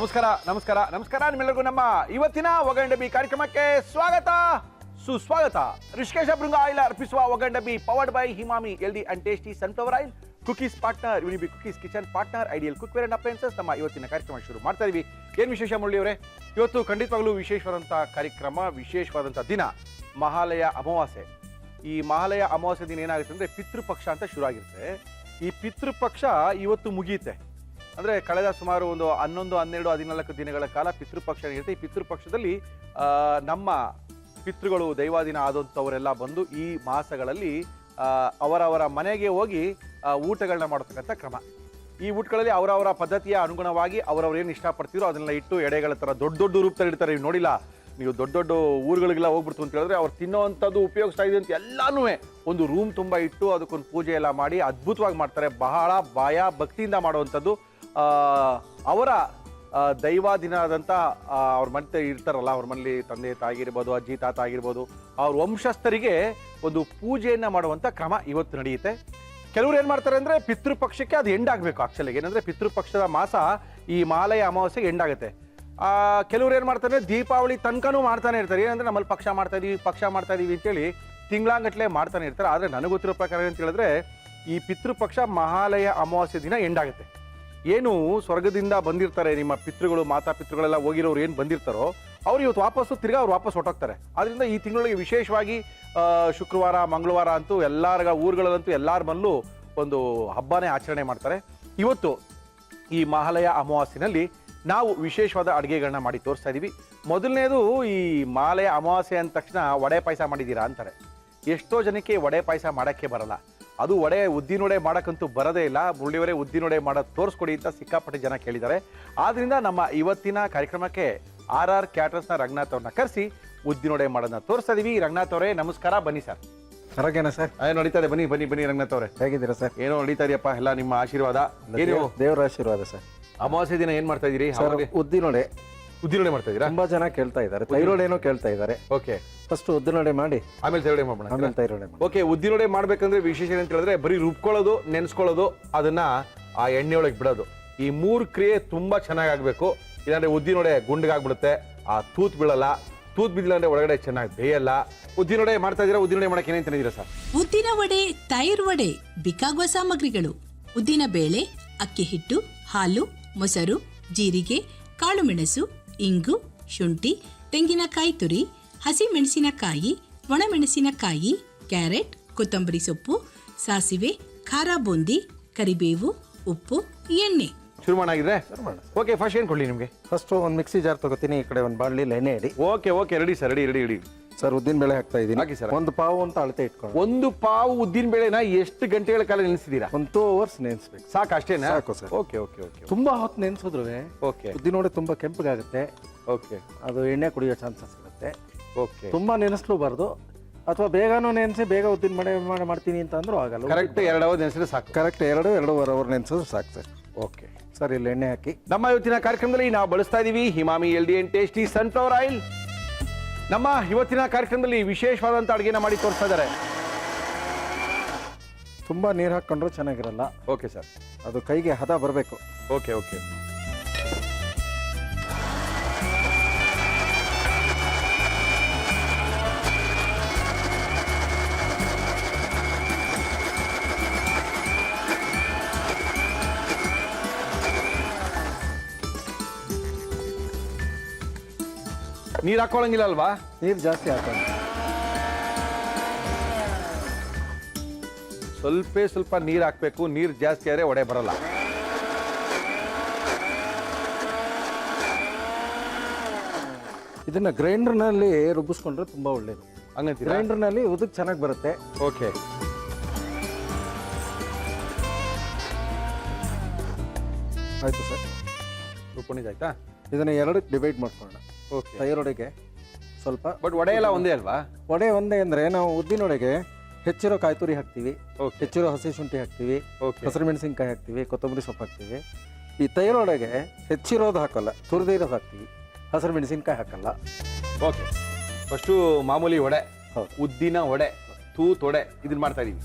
ನಮಸ್ಕಾರ ನಿಮ್ಮೆಲ್ಲರಿಗೂ ನಮ್ಮ ಇವತ್ತಿನ ಒಗಂಡಬಿ ಕಾರ್ಯಕ್ರಮಕ್ಕೆ ಸ್ವಾಗತ ಸುಸ್ವಾಗತ. ಋಷಿಕೇಶ ಭೃಂಗ ಆಯಿಲ್ ಅರ್ಪಿಸುವ ಒಗಂಡಬಿ powered by Himami healthy and tasty sunflower oil, cookies partner Unibic cookies kitchen partner ideal cookware and appliances. ನಮ್ಮ ಇವತ್ತಿನ ಕಾರ್ಯಕ್ರಮ ಶುರು ಮಾಡ್ತಾ ಇದೀವಿ. ಏನು ವಿಶೇಷ ಮುರಳಿಯವರೇ? ಇವತ್ತು ಖಂಡಿತವಾಗ್ಲೂ ವಿಶೇಷವಾದಂಥ ಕಾರ್ಯಕ್ರಮ, ವಿಶೇಷವಾದಂಥ ದಿನ ಮಹಾಲಯ ಅಮಾವಾಸ್ಯೆ. ಈ ಮಹಾಲಯ ಅಮಾವಾಸ್ಯೆ ದಿನ ಏನಾಗುತ್ತೆ ಅಂದರೆ ಪಿತೃಪಕ್ಷ ಅಂತ ಶುರು ಆಗಿರುತ್ತೆ. ಈ ಪಿತೃಪಕ್ಷ ಇವತ್ತು ಮುಗಿಯುತ್ತೆ. ಅಂದರೆ ಕಳೆದ ಸುಮಾರು ಒಂದು 11, 12, 14 ದಿನಗಳ ಕಾಲ ಪಿತೃಪಕ್ಷ ಇರುತ್ತೆ. ಈ ಪಿತೃಪಕ್ಷದಲ್ಲಿ ನಮ್ಮ ಪಿತೃಗಳು ದೈವಾಧೀನ ಆದಂಥವರೆಲ್ಲ ಬಂದು ಈ ಮಾಸಗಳಲ್ಲಿ ಅವರವರ ಮನೆಗೆ ಹೋಗಿ ಊಟಗಳನ್ನ ಮಾಡತಕ್ಕಂಥ ಕ್ರಮ. ಈ ಊಟಗಳಲ್ಲಿ ಅವರವರ ಪದ್ಧತಿಯ ಅನುಗುಣವಾಗಿ ಅವರವ್ರು ಏನು ಇಷ್ಟಪಡ್ತಿರೋ ಅದನ್ನೆಲ್ಲ ಇಟ್ಟು ಎಡೆಗಳ ಥರ ದೊಡ್ಡ ದೊಡ್ಡ ರೂಪದಲ್ಲಿ ಇಡ್ತಾರೆ. ನೀವು ನೋಡಿಲ್ಲ, ನೀವು ದೊಡ್ಡ ದೊಡ್ಡ ಊರುಗಳಿಗೆಲ್ಲ ಹೋಗ್ಬಿಡ್ತು ಅಂತ ಹೇಳಿದ್ರೆ ಅವ್ರು ತಿನ್ನೋವಂಥದ್ದು ಉಪಯೋಗಿಸ್ತಾ ಇದೆ ಅಂತ ಎಲ್ಲನೂ ಒಂದು ರೂಮ್ ತುಂಬ ಇಟ್ಟು ಅದಕ್ಕೊಂದು ಪೂಜೆ ಎಲ್ಲ ಮಾಡಿ ಅದ್ಭುತವಾಗಿ ಮಾಡ್ತಾರೆ. ಬಹಳ ಭಕ್ತಿಯಿಂದ ಮಾಡುವಂಥದ್ದು. ಅವರ ದೈವಾಧೀನ ಆದಂಥ ಅವ್ರ ಮನೆ ಇರ್ತಾರಲ್ಲ, ಅವ್ರ ಮನೇಲಿ ತಂದೆ ತಾಯಿ ಆಗಿರ್ಬೋದು, ಅಜ್ಜಿ ತಾತ ಆಗಿರ್ಬೋದು, ಅವ್ರ ವಂಶಸ್ಥರಿಗೆ ಒಂದು ಪೂಜೆಯನ್ನು ಮಾಡುವಂಥ ಕ್ರಮ ಇವತ್ತು ನಡೆಯುತ್ತೆ. ಕೆಲವ್ರು ಏನು ಮಾಡ್ತಾರೆ ಅಂದರೆ ಪಿತೃಪಕ್ಷಕ್ಕೆ ಅದು ಎಂಡಾಗಬೇಕು. ಆ್ಯಕ್ಚುಲಿ ಏನಂದರೆ ಪಿತೃಪಕ್ಷದ ಮಾಸ ಈ ಮಹಾಲಯ ಅಮಾವಾಸ್ಯೆಗೆ ಎಂಡಾಗುತ್ತೆ. ಕೆಲವ್ರು ಏನು ಮಾಡ್ತಾರೆ, ದೀಪಾವಳಿ ತನಕನೂ ಮಾಡ್ತಾನೆ ಇರ್ತಾರೆ. ಏನಂದರೆ ನಮ್ಮಲ್ಲಿ ಪಕ್ಷ ಮಾಡ್ತಾ ಇದೀವಿ ಅಂತೇಳಿ ತಿಂಗಳಾಂಗಟ್ಲೆ ಮಾಡ್ತಾನೆ ಇರ್ತಾರೆ. ಆದರೆ ನನಗೆ ಗೊತ್ತಿರೋ ಪ್ರಕಾರ ಅಂತ ಹೇಳಿದ್ರೆ ಈ ಪಿತೃಪಕ್ಷ ಮಹಾಲಯ ಅಮಾವಾಸ್ಯೆ ದಿನ ಎಂಡಾಗುತ್ತೆ. ಏನು ಸ್ವರ್ಗದಿಂದ ಬಂದಿರ್ತಾರೆ ನಿಮ್ಮ ಪಿತೃಗಳು, ಮಾತಾ ಪಿತೃಗಳೆಲ್ಲ ಹೋಗಿರೋರು ಏನು ಬಂದಿರ್ತಾರೋ ಅವ್ರು ಇವತ್ತು ಅವ್ರು ವಾಪಸ್ ಹೊಟ್ಟೋಗ್ತಾರೆ. ಆದ್ದರಿಂದ ಈ ತಿಂಗಳಿಗೆ ವಿಶೇಷವಾಗಿ ಶುಕ್ರವಾರ, ಮಂಗಳವಾರ ಅಂತೂ ಎಲ್ಲರ ಊರುಗಳಲ್ಲಂತೂ ಎಲ್ಲರ ಮನಲ್ಲೂ ಒಂದು ಹಬ್ಬನೇ ಆಚರಣೆ ಮಾಡ್ತಾರೆ. ಇವತ್ತು ಈ ಮಹಾಲಯ ಅಮಾವಾಸ್ಯೆನಲ್ಲಿ ನಾವು ವಿಶೇಷವಾದ ಅಡುಗೆಗಳನ್ನ ಮಾಡಿ ತೋರಿಸ್ತಾ ಇದ್ದೀವಿ. ಮೊದಲನೇದು, ಈ ಮಹಾಲಯ ಅಮಾವಾಸ್ಯೆ ಅಂದ ತಕ್ಷಣ ವಡೆ ಪಾಯಸ ಮಾಡಿದ್ದೀರಾ ಅಂತಾರೆ. ಎಷ್ಟೋ ಜನಕ್ಕೆ ವಡೆ ಪಾಯಸ ಮಾಡೋಕ್ಕೆ ಬರಲ್ಲ. ಅದು ಉದ್ದಿನೊಡೆ ಮಾಡೋಕ್ಕಂತೂ ಬರೋದೇ ಇಲ್ಲ. ಮುರಳಿಯವರೇ ಉದ್ದಿನೊಡೆ ಮಾಡೋದು ತೋರಿಸ್ಕೊಡಿ ಅಂತ ಸಿಕ್ಕಾಪಟ್ಟೆ ಜನ ಕೇಳಿದ್ದಾರೆ. ಆದ್ದರಿಂದ ನಮ್ಮ ಇವತ್ತಿನ ಕಾರ್ಯಕ್ರಮಕ್ಕೆ RR ಕ್ಯಾಟರ್ಸ್ನ ರಂಗನಾಥ್ ಅವ್ರನ್ನ ಕರೆಸಿ ಉದ್ದಿನೊಡೆ ಮಾಡೋದನ್ನ ತೋರಿಸ್ತಾ ಇದೀವಿ. ರಂಗನಾಥ್ ಅವರೇ ನಮಸ್ಕಾರ, ಬನ್ನಿ ಸರ್. ಆರೋಗ್ಯನಾ ಸರ್? ನಡೀತಾರೆ, ಬನ್ನಿ ರಂಗನಾಥ್ ಅವರೇ. ಹೇಗಿದ್ದೀರಾ ಸರ್? ಏನೋ ನಡೀತಾ ಇದೆಯಪ್ಪ, ಎಲ್ಲ ನಿಮ್ಮ ಆಶೀರ್ವಾದ. ಏನು ದೇವರ ಆಶೀರ್ವಾದ ಸರ್. ಅಮಾವಾಸ್ಯೆ ದಿನ ಏನ್ ಮಾಡ್ತಾ ಇದೀರಿ? ಉದ್ದಿನೊಡೆ ಮಾಡ್ತಾ ಇದೀರಾ? ತುಂಬಾ ಜನ ಕೇಳ್ತಾ ಇದ್ದಾರೆ. ತೈರೋಡೇನೋ ಕೇಳ್ತಾ ಇದ್ದಾರೆ. ಓಕೆ, ಫಸ್ಟ್ ಉದ್ದಿನೊಡೆ ಮಾಡಿ ಆಮೇಲೆ ತೈರೋಡೆ ಮಾಡೋಣ. ಆಮೇಲೆ ತೈರೋಡೆ ಮಾಡಿ. ಓಕೆ, ಉದ್ದಿನೊಡೆ ಮಾಡ್ಬೇಕಂದ್ರೆ ವಿಶೇಷ ಏನಂತ ಹೇಳಿದ್ರೆ ಬರೀ ರುಬ್ಕೊಳ್ಳೋದು, ನೆನೆಸ್ಕೊಳ್ಳೋದು, ಅದನ್ನ ಆ ಎಣ್ಣೆಯೊಳಗೆ ಬಿಡೋದು, ಈ 3 ಕ್ರಿಯೆ ತುಂಬಾ ಚೆನ್ನಾಗಿ ಆಗ್ಬೇಕು. ಇಲ್ಲಾಂದ್ರೆ ಉದ್ದಿನೊಡೆ ಗುಂಡಿಗಾಗ್ಬಿಡುತ್ತೆ, ಆ ತೂತ್ ಬೀಳಲ್ಲ. ತೂತ್ ಬಿದ್ದಿಲ್ಲ ಅಂದ್ರೆ ಒಳಗಡೆ ಚೆನ್ನಾಗಿ ಬೇಯಲ್ಲ. ಉದ್ದಿನೊಡೆ ಮಾಡ್ತಾ ಇದೀರಾ? ಉದ್ದಿನೊಡೆ ಮಾಡಕ್ಕೆ ಏನೇನು ತಂದಿದ್ದೀರಾ ಸರ್? ಉದ್ದಿನ ವಡೆ, ತೈರ್ ವಡೆ ಬೇಕಾಗುವ ಸಾಮಗ್ರಿಗಳು: ಉದ್ದಿನ ಬೇಳೆ, ಅಕ್ಕಿ ಹಿಟ್ಟು, ಹಾಲು, ಮೊಸರು, ಜೀರಿಗೆ, ಕಾಳುಮೆಣಸು, ಇಂಗು, ಶುಂಠಿ, ತೆಂಗಿನಕಾಯಿ ತುರಿ, ಹಸಿ ಮೆಣಸಿನಕಾಯಿ, ಒಣಮೆಣಸಿನಕಾಯಿ, ಕ್ಯಾರೆಟ್, ಕೊತ್ತಂಬರಿ ಸೊಪ್ಪು, ಸಾಸಿವೆ, ಖಾರ ಬೂಂದಿ, ಕರಿಬೇವು, ಉಪ್ಪು, ಎಣ್ಣೆ. ಶುರು ಮಾಡಾಗಿದ್ರೆ? ಓಕೆ, ಫಸ್ಟ್ ಏನು ಕೊಡ್ಲಿ ನಿಮಗೆ? ಫಸ್ಟ್ ಒಂದು ಮಿಕ್ಸಿ ಜಾರ್ ತಗೋತೀನಿ. ಈ ಕಡೆ ಒಂದು ಬಾಣಲಿಲಿ ಎಣ್ಣೆ ಇಡಿ. Okay, ready sir, ready sir. ಉದ್ದಿನ ಬೇಳೆ ಹಾಕ್ತಾ ಇದ್ದೀನಿ. ಹಾಕಿ ಸರ್. ಒಂದು ಪಾವು ಅಂತ ಅಳತೆ ಇಟ್ಕೊಂಡು. ಒಂದು ಪಾವು ಉದ್ದಿನ ಬೇಳೆನ ಎಷ್ಟು ಗಂಟೆಗಳ ಕಾಲ ನೆನೆಸಿದೀರಾ? ಒಂದು 2 hours ನೆನೆಸ್ಬೇಕು. ಸಾಕು, ಅಷ್ಟೇನಾ? ಸಾಕು ಸರ್. ಓಕೆ. ತುಂಬಾ ಹೊತ್ತು ನೆನೆಸಿದ್ರು ಓಕೆ ಉದ್ದಿನೊಡೆ ತುಂಬಾ ಕೆಂಪಗಾಗುತ್ತೆ. ಓಕೆ, ಅದು ಎಣ್ಣೆ ಕುಡಿಯೋ ಚಾನ್ಸಸ್ ಇರುತ್ತೆ. ಓಕೆ, ತುಂಬಾ ನೆನೆಸ್ಲೂಬಾರ್ದು. ಅಥವಾ ಬೇಗನೂ ನೆನೆಸಿ ಬೇಗ ಉದ್ದಿನ ಬೇಳೆ ಮಾಡ್ತೀನಿ ಅಂತ ಅಂದ್ರೂ ಆಗಲ್ಲ. ಕರೆಕ್ಟ್ 2 hours ನೆನೆಸಿದ್ರೆ ಸಾಕು. ಕರೆಕ್ಟ್ 2-2.5 hour ನೆನೆಸಿದ್ರು ಸಾಕು ಸರ್. ಓಕೆ ಸರ್, ಇಲ್ಲಿ ಎಣ್ಣೆ ಹಾಕಿ. ನಮ್ಮ ಇವತ್ತಿನ ಕಾರ್ಯಕ್ರಮದಲ್ಲಿ ನಾವು ಬಳಸ್ತಾ ಇದೀವಿ Himami healthy and tasty sunflower oil. ನಮ್ಮ ಇವತ್ತಿನ ಕಾರ್ಯಕ್ರಮದಲ್ಲಿ ವಿಶೇಷವಾದಂಥ ಅಡುಗೆನ ಮಾಡಿ ತೋರಿಸ್ತಾ ಇದ್ದಾರೆ. ತುಂಬಾ ನೀರು ಹಾಕೊಂಡ್ರು ಚೆನ್ನಾಗಿರಲ್ಲ. ಓಕೆ ಸರ್, ಅದು ಕೈಗೆ ಹದ ಬರಬೇಕು. ಓಕೆ. ನೀರು ಹಾಕೊಳ್ಳಂಗಿಲ್ಲ ಅಲ್ವಾ? ನೀರು ಜಾಸ್ತಿ ಹಾಕೊಂಡು ಸ್ವಲ್ಪ ನೀರು ಹಾಕಬೇಕು. ನೀರು ಜಾಸ್ತಿ ಆದರೆ ಒಡೆ ಬರಲ್ಲ. ಇದನ್ನ ಗ್ರೈಂಡರ್ನಲ್ಲಿ ರುಬ್ಬಿಸ್ಕೊಂಡ್ರೆ ತುಂಬಾ ಒಳ್ಳೇದು. ಹಂಗಂತೀರಾ? ಗ್ರೈಂಡರ್ನಲ್ಲಿ ಉದಕ್ ಚೆನ್ನಾಗಿ ಬರುತ್ತೆ. ಓಕೆ, ಆಯ್ತು ಸರ್. ರುಬ್ಕೊಂಡಿದ್ದಾಯ್ತಾ? ಇದನ್ನ 2ಕ್ಕೆ ಡಿವೈಡ್ ಮಾಡ್ಕೊಳ್ಳೋಣ. ಓಕೆ, ತೈರೊಡೆಗೆ ಸ್ವಲ್ಪ. ಬಟ್ ವಡೆ ಎಲ್ಲ ಒಂದೇ ಅಲ್ವಾ? ವಡೆ ಒಂದೇ ಅಂದ್ರೆ ನಾವು ಉದ್ದಿನೊಡೆಗೆ ಹೆಚ್ಚಿರೋ ಕಾಯಿ ತುರಿ ಹಾಕ್ತೀವಿ, ಹೆಚ್ಚಿರೋ ಹಸಿ ಶುಂಠಿ ಹಾಕ್ತೀವಿ, ಹಸಿರು ಮೆಣಸಿನ್ಕಾಯಿ ಹಾಕ್ತೀವಿ, ಕೊತ್ತಂಬರಿ ಸೊಪ್ಪು ಹಾಕ್ತೀವಿ. ಈ ತೈರೊಡೆಗೆ ಹೆಚ್ಚಿರೋದು ಹಾಕಲ್ಲ, ತುರಿದಿರೋದು ಹಾಕ್ತೀವಿ, ಹಸಿರು ಮೆಣಸಿನ್ಕಾಯಿ ಹಾಕಲ್ಲ. ಓಕೆ, ಫಸ್ಟು ಮಾಮೂಲಿ ವಡೆ, ಉದ್ದಿನ ವಡೆ, ತೂತ್ ವಡೆ ಇದನ್ನ ಮಾಡ್ತಾ ಇದೀವಿ.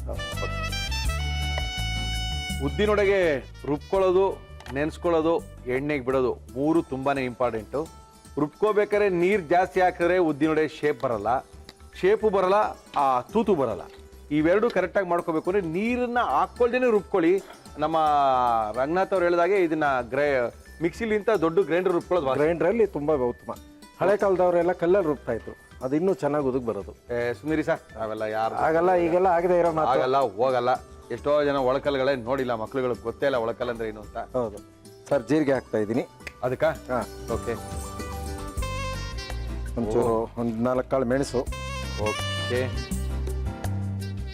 ಉದ್ದಿನೊಡೆಗೆ ರುಬ್ಕೊಳ್ಳೋದು ನೆನೆಸ್ಕೊಳ್ಳೋದು, ಎಣ್ಣೆಗೆ ಬಿಡೋದು 3 ತುಂಬಾನೇ ಇಂಪಾರ್ಟೆಂಟು. ರುಬ್ಕೋಬೇಕಾದ್ರೆ ನೀರು ಜಾಸ್ತಿ ಹಾಕಿದ್ರೆ ಉದ್ದಿನೊಡೆ ಶೇಪ್ ಬರಲ್ಲ, ಶೇಪು ಬರಲ್ಲ, ಆ ತೂತು ಬರಲ್ಲ. ಇವೆರಡು ಕರೆಕ್ಟಾಗಿ ಮಾಡ್ಕೋಬೇಕು ಅಂದರೆ ನೀರನ್ನ ಹಾಕ್ಕೊಳ್ದೇನೆ ರುಬ್ಕೊಳ್ಳಿ. ನಮ್ಮ ರಂಗನಾಥ್ ಅವ್ರು ಹೇಳಿದಾಗೆ ಇದನ್ನ ಮಿಕ್ಸಿಲಿಂತ ದೊಡ್ಡ ಗ್ರೈಂಡರ್ ರುಬ್ಕೊಳ್ಳೋದು ಗ್ರೈಂಡ್ರಲ್ಲಿ ತುಂಬ ಉತ್ತಮ. ಹಳೆ ಕಾಲದವರೆಲ್ಲ ಕಲ್ಲಲ್ಲಿ ರುಬ್ತಾ ಇದ್ರು, ಅದು ಇನ್ನೂ ಚೆನ್ನಾಗಿ ಉದುಗ್ ಬರೋದು. ಸುಮೀರಿ ಸರ್, ಅವೆಲ್ಲ ಯಾರು ಆಗಲ್ಲ, ಈಗೆಲ್ಲ ಆಗದೆ ಇರೋ ಮಾತು. ಆಗಲ್ಲ, ಹೋಗಲ್ಲ. ಎಷ್ಟೋ ಜನ ಒಳಕಲ್ಗಳೇ ನೋಡಿಲ್ಲ, ಮಕ್ಳುಗಳಿಗೆ ಗೊತ್ತೇ ಇಲ್ಲ ಒಳಕಲ್ ಅಂದ್ರೆ ಏನು ಅಂತ. ಹೌದು ಸರ್, ಜೀರಿಗೆ ಹಾಕ್ತಾ ಇದ್ದೀನಿ. ಅದಕ್ಕ ಹಾಂ, ಓಕೆ. ಒಂಚೂರು ಒಂದು 4 ಕಾಳು ಮೆಣಸು, ಓಕೆ.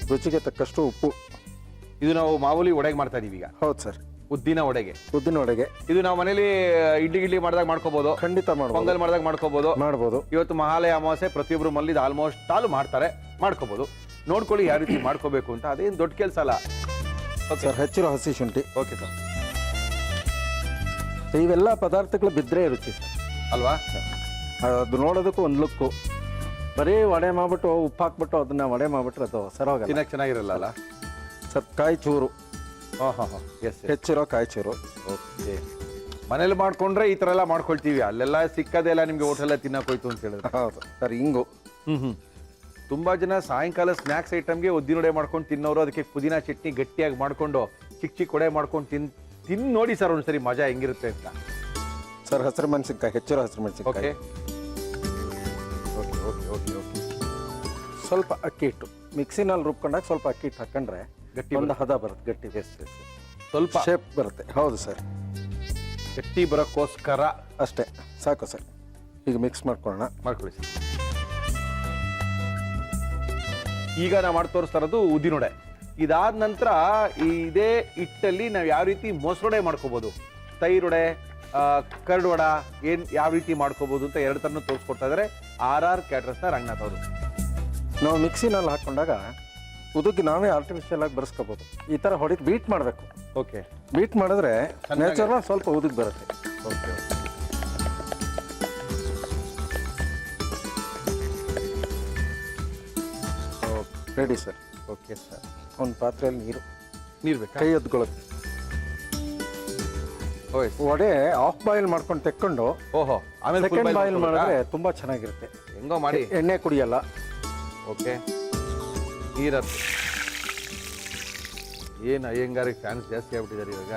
ರುಚಿಗೆ ತಕ್ಕಷ್ಟು ಉಪ್ಪು. ಇದು ನಾವು ಮಾಮೂಲಿ ಒಡೆಗೆ ಮಾಡ್ತಾ ಇದೀವಿ ಈಗ. ಹೌದು ಸರ್, ಉದ್ದಿನ ಒಡೆಗೆ. ಉದ್ದಿನ ವಡೆಗೆ ಇದು ನಾವು ಮನೇಲಿ ಇಡ್ಲಿ ಮಾಡಿದಾಗ ಮಾಡ್ಕೋಬಹುದು, ಖಂಡಿತ ಮಾಡ್ಬೋದು. ಪೊಂಗಲ್ ಮಾಡಿದಾಗ ಮಾಡ್ಕೋಬಹುದು. ಇವತ್ತು ಮಹಾಲಯ ಅಮಾವಾಸ್ಯೆ, ಪ್ರತಿಯೊಬ್ರು ಮಲ್ಲಿದ ಆಲ್ಮೋಸ್ಟ್ ಆಲ್ ಮಾಡ್ತಾರೆ, ಮಾಡ್ಕೋಬಹುದು. ನೋಡ್ಕೊಳ್ಳಿ ಯಾವ ರೀತಿ ಮಾಡ್ಕೋಬೇಕು ಅಂತ. ಅದೇನು ದೊಡ್ಡ ಕೆಲಸ ಅಲ್ಲ ಸರ್. ಹೆಚ್ಚಿರೋ ಹಸಿ ಶುಂಠಿ. Okay sir. ಇವೆಲ್ಲ ಪದಾರ್ಥಗಳು ಬಿದ್ದರೆ ರುಚಿ ಸರ್, ಅಲ್ವಾ? ಅದು ನೋಡೋದಕ್ಕೂ ಒಂದು ಲುಕ್ಕು. ಬರೀ ವಡೆ ಮಾಡ್ಬಿಟ್ಟು ಉಪ್ಪು ಹಾಕ್ಬಿಟ್ಟು ಅದನ್ನ ವಡೆ ಮಾಡ್ಬಿಟ್ರೆ ಅದು ಸರೋಗಲ್ಲ, ತಿನ್ನಕ್ಕೆ ಚೆನ್ನಾಗಿರಲ್ಲ ಅಲ್ಲ. ಸ್ವಲ್ಪ ಕಾಯಿ ಚೂರು, ಎಸ್, ಹೆಚ್ಚಿರೋ ಕಾಯಿ ಚೂರು. ಓಕೆ. ಮನೇಲಿ ಮಾಡ್ಕೊಂಡ್ರೆ ಈ ಥರ ಎಲ್ಲ ಮಾಡ್ಕೊಳ್ತೀವಿ, ಅಲ್ಲೆಲ್ಲ ಸಿಕ್ಕದೇ ಇಲ್ಲ ನಿಮಗೆ ಹೋಟೆಲ್ಲ ತಿನ್ನಕ್ಕೆ ಹೋಯ್ತು ಅಂತ ಹೇಳಿದ್ರೆ. ಹೌದು ಸರ್. ಹಿಂಗು. ತುಂಬಾ ಜನ ಸಾಯಂಕಾಲ ಸ್ನ್ಯಾಕ್ಸ್ ಐಟಮ್ಗೆ ಉದ್ದಿನ ವಡೆ ಮಾಡ್ಕೊಂಡು ತಿನ್ನೋರು. ಅದಕ್ಕೆ ಪುದೀನ ಚಟ್ನಿ ಗಟ್ಟಿಯಾಗಿ ಮಾಡ್ಕೊಂಡು ಚಿಕ್ಕ ಚಿಕ್ಕ ವಡೆ ಮಾಡ್ಕೊಂಡು ತಿನ್ ನೋಡಿ ಸರ್ ಒಂದ್ಸರಿ ಮಜಾ ಹೆಂಗಿರುತ್ತೆ ಅಂತ. ಸರ್, ಹಸಿರು ಮೆಣಸಿನ್ಕಾಯಿ, ಹೆಚ್ಚಿರೋ ಹಸಿರು ಓಕೆ ಮೆಣಸಿನ್ಕಾಯಿ. Okay okay okay okay. ಸ್ವಲ್ಪ ಅಕ್ಕಿ ಹಿಟ್ಟು ಮಿಕ್ಸಿನಲ್ಲಿ ರುಬ್ಕೊಂಡಾಗ ಸ್ವಲ್ಪ ಅಕ್ಕಿ ಹಿಟ್ಟು ಹಾಕೊಂಡ್ರೆ ಗಟ್ಟಿ ಒಂದು ಹದ ಬರುತ್ತೆ, ಗಟ್ಟಿ. ಸ್ವಲ್ಪ ಶೇಪ್ ಬರುತ್ತೆ. ಹೌದು ಸರ್, ಗಟ್ಟಿ ಬರೋಕ್ಕೋಸ್ಕರ ಅಷ್ಟೇ ಸಾಕು ಸರ್. ಈಗ ಮಿಕ್ಸ್ ಮಾಡ್ಕೊಳ್ಳೋಣ. ಮಾಡ್ಕೊಳ್ಳಿ ಸರ್. ಈಗ ನಾವು ಮಾಡಿ ತೋರಿಸ್ತಾ ಇರೋದು ಉದ್ದಿನೊಡೆ. ಇದಾದ ನಂತರ ಇದೇ ಹಿಟ್ಟಲ್ಲಿ ನಾವು ಯಾವ ರೀತಿ ಮೊಸರೊಡೆ ಮಾಡ್ಕೋಬೋದು, ತೈರೊಡೆ, ಕರ್ಡ್ ವಡ ಯಾವ ರೀತಿ ಮಾಡ್ಕೋಬೋದು ಅಂತ 2 ಥರನೂ ತೋರಿಸ್ಕೊಡ್ತಾ ಇದ್ದಾರೆ RR ಕ್ಯಾಟ್ರಸ್ನ ರಂಗನಾಥ್ ಅವರು. ನಾವು ಮಿಕ್ಸಿನಲ್ಲಿ ಹಾಕೊಂಡಾಗ ಉದುಗಿ ನಾವೇ ಆರ್ಟಿಫಿಷಿಯಲ್ ಆಗಿ ಬರ್ಸ್ಕೋಬೋದು. ಈ ಥರ ಹೊಡಿತು ಬೀಟ್ ಮಾಡಬೇಕು. ಓಕೆ. ಬೀಟ್ ಮಾಡಿದ್ರೆ ನೇಚರ್ ಸ್ವಲ್ಪ ಉದುಗ್ ಬರುತ್ತೆ. Okay. Ready sir. Okay sir. ಒಂದು ಪಾತ್ರೆಯಲ್ಲಿ ನೀರು ಬೇಕಾ? ಕೈ ಎದ್ಕೊಳ್ಳೋದು. ವಡೆ ಆಫ್ ಬಾಯ್ಲ್ ಮಾಡ್ಕೊಂಡು ತೆಕ್ಕೊಂಡು ಓಹೋ, ಆಮೇಲೆ ಸೆಕೆಂಡ್ ಬಾಯ್ಲ್ ಮಾಡಿದ್ರೆ ತುಂಬಾ ಚೆನ್ನಾಗಿರುತ್ತೆ. ಹೆಂಗೋ ಮಾಡಿ. ಎಣ್ಣೆ ಕುಡಿಯಲ್ಲ. ಓಕೆ. ನೀರತ್ತು ಏನು ಅಯ್ಯಂಗಾರಿಗೆ ಫ್ಯಾನ್ಸ್ ಜಾಸ್ತಿ ಆಗ್ಬಿಟ್ಟಿದ್ದಾರೆ ಇವಾಗ.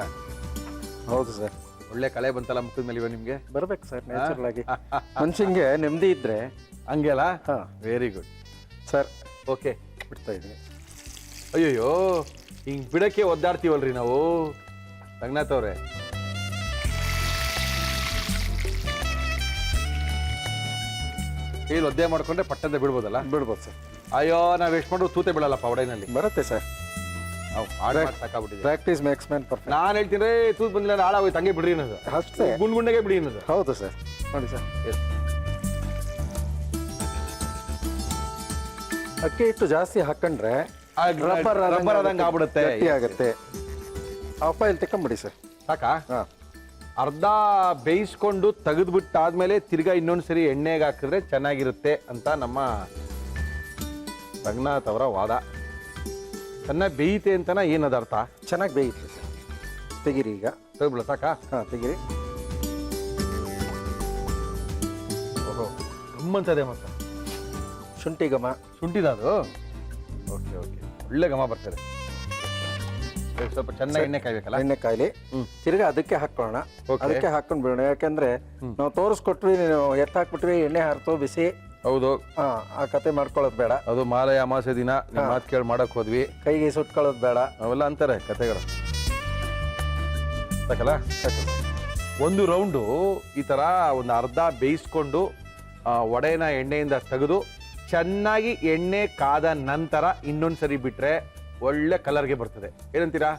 ಹೌದು ಸರ್. ಒಳ್ಳೆ ಕಳೆ ಬಂತಲ್ಲ ಮುಖದ ಮೇಲೆ ಇವಾಗ ನಿಮಗೆ. ಬರ್ಬೇಕು ಸರ್, ನ್ಯಾಚುರಲ್ ಆಗಿ. ಮನುಷ್ಯಂಗೆ ನೆಮ್ಮದಿ ಇದ್ರೆ ಹಂಗೆ ಅಲ್ಲ. ಹಾಂ, ವೆರಿ ಗುಡ್ ಸರ್. ಓಕೆ, ಬಿಡ್ತಾ ಇದ್ದೀನಿ. ಅಯ್ಯೋಯ್ಯೋ, ಹಿಂಗೆ ಬಿಡಕ್ಕೆ ಒದ್ದಾಡ್ತೀವಲ್ರಿ ನಾವು ರಂಗನಾಥ್ ಅವರೇ. ಇಲ್ಲಿ ಒದ್ದೆ ಮಾಡ್ಕೊಂಡ್ರೆ ಪಟ್ಟಂತ ಬಿಡ್ಬೋದಲ್ಲ? ಬಿಡ್ಬೋದು ಸರ್. ಅಯ್ಯೋ, ನಾವು ಎಷ್ಟು ಮಾಡ್ರು ತೂತೆ ಬಿಡಲ್ಲಪ್ಪ ಒಡೆನಲ್ಲಿ. ಬರುತ್ತೆ ಸರ್. ನಾವು ಸಾಕಾಗ್ಬಿಟ್ಟಿದೆ. Practice makes man perfect. ನಾನು ಹೇಳ್ತೀನಿ ತೂತ್ ಬಂದಿಲ್ಲ, ಹಾಳಾಗೋಯ್ತು, ಹಂಗೆ ಬಿಡ್ರಿ ಅನ್ನೋದು. ಅಷ್ಟೇ, ಗುಂಡ್ಗುಂಡೆಗೆ ಬಿಡಿ ಅನ್ನೋದು. ಹೌದು ಸರ್. ನೋಡಿ ಸರ್, ಅಕ್ಕಿ ಹಿಟ್ಟು ಜಾಸ್ತಿ ಹಾಕೊಂಡ್ರೆ ರಬ್ಬರ್ ಆದಂಗೆ ಆಗ್ಬಿಡುತ್ತೆ, ಆಗುತ್ತೆ. ಆಫ್ ಆಯಿಲ್ ತಕೊಂಬಿಡಿ ಸರ್. ಸಾಕಾ? ಹಾಂ. ಅರ್ಧ ಬೇಯಿಸ್ಕೊಂಡು ತೆಗೆದ್ಬಿಟ್ಟಾದ್ಮೇಲೆ ತಿರ್ಗಾ ಇನ್ನೊಂದ್ಸರಿ ಎಣ್ಣೆಗೆ ಹಾಕಿದ್ರೆ ಚೆನ್ನಾಗಿರುತ್ತೆ ಅಂತ ನಮ್ಮ ರಂಗನಾಥ್ ಅವರ ವಾದ. ಚೆನ್ನಾಗಿ ಬೇಯುತ್ತೆ ಅಂತನಾ? ಏನದ ಅರ್ಥ? ಚೆನ್ನಾಗಿ ಬೇಯುತ್ತೆ ಸರ್. ತೆಗಿರಿ ಈಗ. ತೆಗ್ಬಿಡ ಸಾಕಾ? ಹಾಂ, ತೆಗಿರಿ. ಓಹೋ, ಗಮ್ಮಂತದೆ ಮತ್ತೆ. ಶುಂಠಿ ಘಮ. ಶುಂಠಿದ ಅದು? ಓಕೆ ಓಕೆ, ಒಳ್ಳೆ ಘಮ ಬರ್ತದೆ. ಸ್ವಲ್ಪ ಚೆನ್ನಾಗಿ ಎಣ್ಣೆ ಕಾಯ್ಬೇಕಲ್ಲ? ಎಣ್ಣೆ ಕಾಯ್ಲಿ. ತಿರ್ಗಾ ಅದಕ್ಕೆ ಹಾಕೊಳ್ಳೋಣ. Okay. ಅದಕ್ಕೆ ಹಾಕೊಂಡು ಬಿಡೋಣ. ಯಾಕಂದ್ರೆ ನಾವು ತೋರಿಸ್ಕೊಟ್ವಿ, ನೀವು ಹಾಕ್ಬಿಟ್ವಿ, ಎಣ್ಣೆ ಹಾರ್ತು ಬಿಸಿ. ಹೌದು. ಆ ಕತೆ ಮಾಡ್ಕೊಳ್ಳೋದು ಬೇಡ. ಅದು ಮಾಲಯ ಅಮಾವಾಸ್ಯೆ ದಿನ ನಿಮ್ಮ ಮಾತು ಕೇಳಿ ಮಾಡಕ್ ಹೋದ್ವಿ, ಕೈಗೆ ಸುಟ್ಕೊಳ್ಳೋದು ಬೇಡ. ಅವೆಲ್ಲ ಅಂತಾರೆ ಕತೆಗಳು. ಸಾಕಲ್ಲ? ಒಂದು ರೌಂಡು ಈ ತರ ಒಂದು ಅರ್ಧ ಬೇಯಿಸ್ಕೊಂಡು ವಡೆನ ಎಣ್ಣೆಯಿಂದ ತೆಗೆದು ಚೆನ್ನಾಗಿ ಎಣ್ಣೆ ಕಾದ ನಂತರ ಇನ್ನೊಂದ್ಸರಿ ಬಿಟ್ರೆ ಒಳ್ಳೆ ಕಲರ್ಗೆ ಬರ್ತದೆ. ಏನಂತೀರಾ?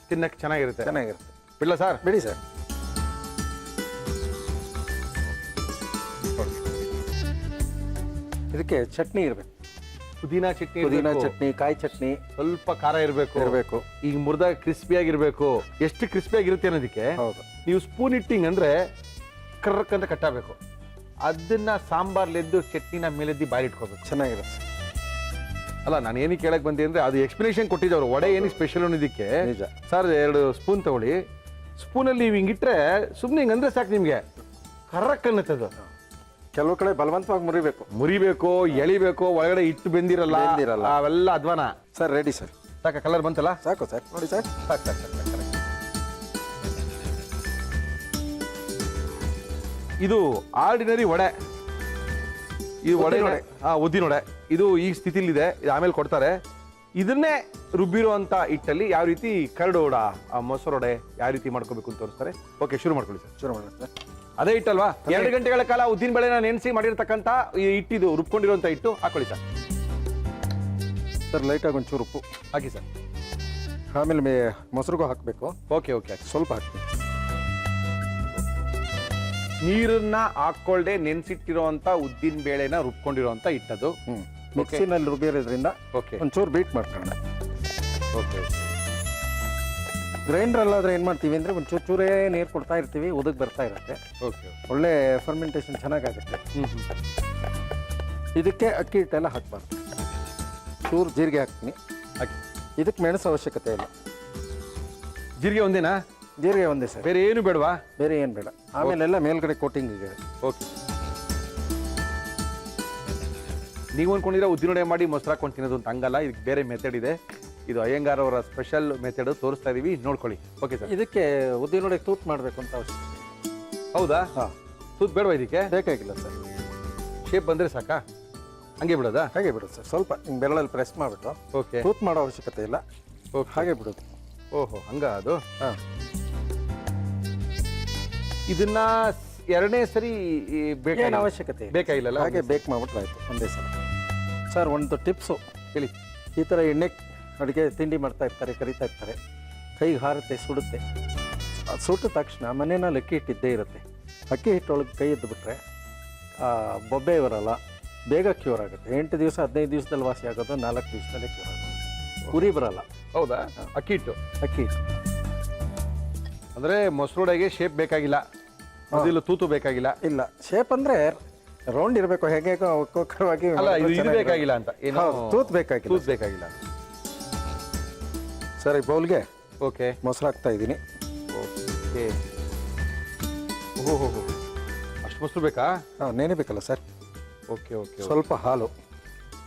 ತಿನ್ನಕ್ಕೆ ಚೆನ್ನಾಗಿರುತ್ತೆ. ಚೆನ್ನಾಗಿರುತ್ತೆ. ಬಿಡ್ಲ ಸರ್? ಬಿಡಿ ಸರ್. ಇದಕ್ಕೆ ಚಟ್ನಿ ಇರಬೇಕು. ಪುದೀನ ಚಟ್ನಿ, ಪುದೀನ ಚಟ್ನಿ, ಕಾಯಿ ಚಟ್ನಿ, ಸ್ವಲ್ಪ ಖಾರ ಇರಬೇಕು. ಈಗ ಮುರಿದಾಗ ಕ್ರಿಸ್ಪಿಯಾಗಿರ್ಬೇಕು. ಎಷ್ಟು ಕ್ರಿಸ್ಪಿಯಾಗಿರುತ್ತೆ ಅನ್ನೋದಕ್ಕೆ ಹೌದು, ನೀವು ಸ್ಪೂನ್ ಇಟ್ಟಿಂಗ್ ಅಂದ್ರೆ ಕರ್ರಕ್ ಅಂತ ಕಟ್ಟಬೇಕು. ಅದನ್ನ ಸಾಂಬಾರ್ಲೆದ್ದು ಚಟ್ನಿನ ಮೇಲೆದ್ದು ಬಾಯಿ ಇಟ್ಕೋಬೇಕು. ಚೆನ್ನಾಗಿರುತ್ತೆ. ಅಲ್ಲ, ನಾನು ಏನಕ್ಕೆ ಕೇಳಕ್ ಬಂದೆ ಅಂದ್ರೆ ಅದು ಎಕ್ಸ್ಪ್ಲನೇಷನ್ ಕೊಟ್ಟಿದ್ದವ್ರು. ವಡೆ ಏನಕ್ಕೆ ಸ್ಪೆಷಲ್ ಅನ್ನೋದಕ್ಕೆ ನಿಜ ಸರ್ 2 ಸ್ಪೂನ್ ತಗೊಳ್ಳಿ, ಸ್ಪೂನಲ್ಲಿ ನೀವು ಹಿಂಗಿಟ್ರೆ ಸುಮ್ಮನೆ ಹಿಂಗಂದ್ರೆ ಸಾಕು ನಿಮಗೆ ಕರ್ರಕ್ ಅನ್ನತ್ತದು. ಕೆಲವು ಕಡೆ ಬಲವಂತವಾಗಿ ಮುರಿಬೇಕು. ಮುರಿಬೇಕು, ಎಳಿಬೇಕು, ಒಳಗಡೆ ಇಟ್ಟು ಬೆಂದಿರಲ್ಲ ಬೆಂದಿರಲ್ಲ. ಅವೆಲ್ಲ ಅಧ್ವಾನ. Sir ready sir. ಸಾಕ ಕಲರ್ ಬಂತಲ್ಲ? ಸಾಕು ಸರ್, ನೋಡಿ ಸರ್. ಸಾಕು ಸಾಕು ಸಾಕು ಸಾಕು. ಇದು ಆರ್ಡಿನರಿ ವಡೆ. ಈ ವಡೆ ಉದ್ದಿನ ವಡೆ. ಉದ್ದಿನ ವಡೆ ಇದು ಈ ಸ್ಥಿತಿಲಿದೆ. ಇದು ಆಮೇಲೆ ಕೊಡ್ತಾರೆ. ಇದನ್ನೇ ರುಬ್ಬಿರುವಂತ ಹಿಟ್ಟಲ್ಲಿ ಯಾವ ರೀತಿ ಕರಡು ವಡ, ಮೊಸರು ವಡೆ ಯಾವ ರೀತಿ ಮಾಡ್ಕೋಬೇಕು ಅಂತ ತೋರಿಸ್ತಾರೆ. ಓಕೆ, ಶುರು ಮಾಡ್ಕೊಳ್ಳಿ ಸರ್. ಶುರು ಮಾಡೋಣ ಸರ್. ಅದೇ ಹಿಟ್ಟಲ್ವಾ? 2 ಗಂಟೆಗಳ ಕಾಲ ಉದ್ದಿನ ಬೇಳೆನ ನೆನೆಸಿ ಮಾಡಿರ್ತಕ್ಕಂಥ ಈ ಹಿಟ್ಟಿದು ರುಬ್ಕೊಂಡಿರುವಂತ ಹಿಟ್ಟು ಹಾಕೊಳ್ಳಿ ಸರ್. ಸರ್ ಲೈಟಾಗಿ ಒಂಚೂರು ಉಪ್ಪು ಹಾಕಿ ಸರ್. ಆಮೇಲೆ ಮೊಸರುಗೂ ಹಾಕಬೇಕು. ಓಕೆ ಓಕೆ ಹಾಕಿ. ಸ್ವಲ್ಪ ಹಾಕ್ತೀನಿ. ನೀರನ್ನ ಹಾಕೊಳ್ದೆ ನೆನ್ಸಿಟ್ಟಿರುವಂತ ಉದ್ದಿನ ಬೇಳೆನ ರುಬ್ಕೊಂಡಿರುವಂತ ಹಿಟ್ಟದು. ಮಿಕ್ಸಿನಲ್ಲಿ ರುಬ್ಬಿರೋದ್ರಿಂದ ಓಕೆ ಒಂಚೂರು ಬೀಟ್ ಮಾಡ್ಕೊಳ್ಳೋಣ. ಓಕೆ ಗ್ರೈಂಡರ್ ಅಲ್ಲಾದ್ರೆ ಏನು ಮಾಡ್ತೀವಿ ಅಂದರೆ ಒಂಚೂರು ಚೂರೇ ನೀರು ಕೊಡ್ತಾ ಇರ್ತೀವಿ, ಉದಕ್ ಬರ್ತಾ ಇರುತ್ತೆ. ಓಕೆ ಒಳ್ಳೆ ಫರ್ಮೆಂಟೇಷನ್ ಚೆನ್ನಾಗಾಗುತ್ತೆ. ಇದಕ್ಕೆ ಅಕ್ಕಿ ಹಿಟ್ಟೆಲ್ಲ ಹಾಕ್ಬಾರ್ದು. ಚೂರು ಜೀರಿಗೆ ಹಾಕ್ತೀನಿ. ಹಾಕಿ. ಇದಕ್ಕೆ ಮೆಣಸು ಅವಶ್ಯಕತೆ ಇಲ್ಲ. ಜೀರಿಗೆ ಒಂದೇನಾ? ಜೀರಿಗೆ ಒಂದೇ ಸರ್, ಬೇರೆ ಏನು ಬೇಡವಾ? ಬೇರೆ ಏನು ಬೇಡ. ಆಮೇಲೆಲ್ಲ ಮೇಲ್ಗಡೆ ಕೋಟಿಂಗ್ ಇದೆ. ಓಕೆ. ನೀವು ಅನ್ಕೊಂಡಿರೋ ಉದ್ದಿನ ವಡೆ ಮಾಡಿ ಮೊಸರು ಹಾಕೊಂಡು ತಿನ್ನೋದು ಅಂತ ಹಂಗಲ್ಲ. ಇದಕ್ಕೆ ಬೇರೆ ಮೆಥಡ್ ಇದೆ. ಇದು ಅಯ್ಯಂಗಾರ್ ಅವರ ಸ್ಪೆಷಲ್ ಮೆಥಡ್ ತೋರಿಸ್ತಾ ಇದೀವಿ, ನೋಡ್ಕೊಳ್ಳಿ. Okay sir. ಇದಕ್ಕೆ ಉದ್ದಿನ ವಡೆ ತೂತ್ ಮಾಡಬೇಕು ಅಂತ ಅವಶ್ಯಕತೆ. ಹೌದಾ? ಹಾಂ, ತೂತ್ ಬೇಡವಾ ಇದಕ್ಕೆ? ಬೇಕಾಗಿಲ್ಲ ಸರ್. ಶೇಪ್ ಬಂದರೆ ಸಾಕಾ? ಹಂಗೆ ಬಿಡೋದಾ? ಹಾಗೆ ಬಿಡೋದು ಸರ್. ಸ್ವಲ್ಪ ಹಿಂಗೆ ಬೆರಳಲ್ಲಿ ಪ್ರೆಸ್ ಮಾಡಿಬಿಟ್ಟು ಓಕೆ. ತೂತ್ ಮಾಡೋ ಅವಶ್ಯಕತೆ ಇಲ್ಲ. ಓಕೆ, ಹಾಗೆ ಬಿಡೋದು. ಓಹೋ ಹಂಗ ಅದು. ಹಾಂ, ಇದನ್ನ ಎರಡನೇ ಸರಿ ಏನು ಅವಶ್ಯಕತೆ ಇಲ್ಲ. ಬೇಕಾಗಿಲ್ಲ. ಹಾಗೆ ಬೇಕ್ ಮಾಡ್ಬಿಟ್ರೆ ಆಯಿತು ಒಂದೇ ಸಲ. ಸರ್ ಒಂದು ಟಿಪ್ಸು ಹೇಳಿ. ಈ ಥರ ಎಣ್ಣೆ ಅಡುಗೆ ತಿಂಡಿ ಮಾಡ್ತಾ ಇರ್ತಾರೆ, ಕರಿತಾ ಇರ್ತಾರೆ, ಕೈಗೆ ಹಾರುತ್ತೆ, ಸುಡುತ್ತೆ. ಅದು ಸುಟ್ಟ ತಕ್ಷಣ ಮನೆಯಲ್ಲಿ ಅಕ್ಕಿ ಹಿಟ್ಟಿದ್ದೇ ಇರುತ್ತೆ. ಅಕ್ಕಿ ಹಿಟ್ಟೊಳಗೆ ಕೈ ಎದ್ದು ಬಿಟ್ರೆ ಬೊಬ್ಬೆ ಬರಲ್ಲ, ಬೇಗ ಕ್ಯೂರ್ ಆಗುತ್ತೆ. 8 ದಿವಸ 15 ದಿವಸದಲ್ಲಿ ವಾಸಿ ಆಗೋದು 4 ದಿವಸದಲ್ಲೇ ಕ್ಯೂರ್ ಆಗೋದು. ಉರಿ ಬರಲ್ಲ. ಹೌದಾ? ಅಕ್ಕಿ ಹಿಟ್ಟು. ಅಕ್ಕಿ ಹಿಟ್ಟು ಅಂದ್ರೆ ಮೊಸರು ವಡೆಗೆ ಶೇಪ್ ಬೇಕಾಗಿಲ್ಲ, ಮೊದಲು ತೂತು ಬೇಕಾಗಿಲ್ಲ. ಇಲ್ಲ, ಶೇಪ್ ಅಂದರೆ ರೌಂಡ್ ಇರಬೇಕು. ಹೇಗೆ ಒಕ್ಕೊಕ್ಕರವಾಗಿ ಅಲ್ಲ, ಇದು ಬೇಕಾಗಿಲ್ಲ ಅಂತ ಏನು? ತೂತ್ ಬೇಕಾಗಿಲ್ಲ. ತೂತ್ ಬೇಕಾಗಿಲ್ಲ. ಸರ್ ಈ ಬೌಲ್ಗೆ ಓಕೆ, ಮೊಸರು ಹಾಕ್ತಾ ಇದ್ದೀನಿ. ಓಕೆ. ಓಹೋ, ಅಷ್ಟು ಮೊಸರು ಬೇಕಾ? ಹಾಂ, ನೆನೆಬೇಕಲ್ಲ ಸರ್. Okay okay. ಸ್ವಲ್ಪ ಹಾಲು.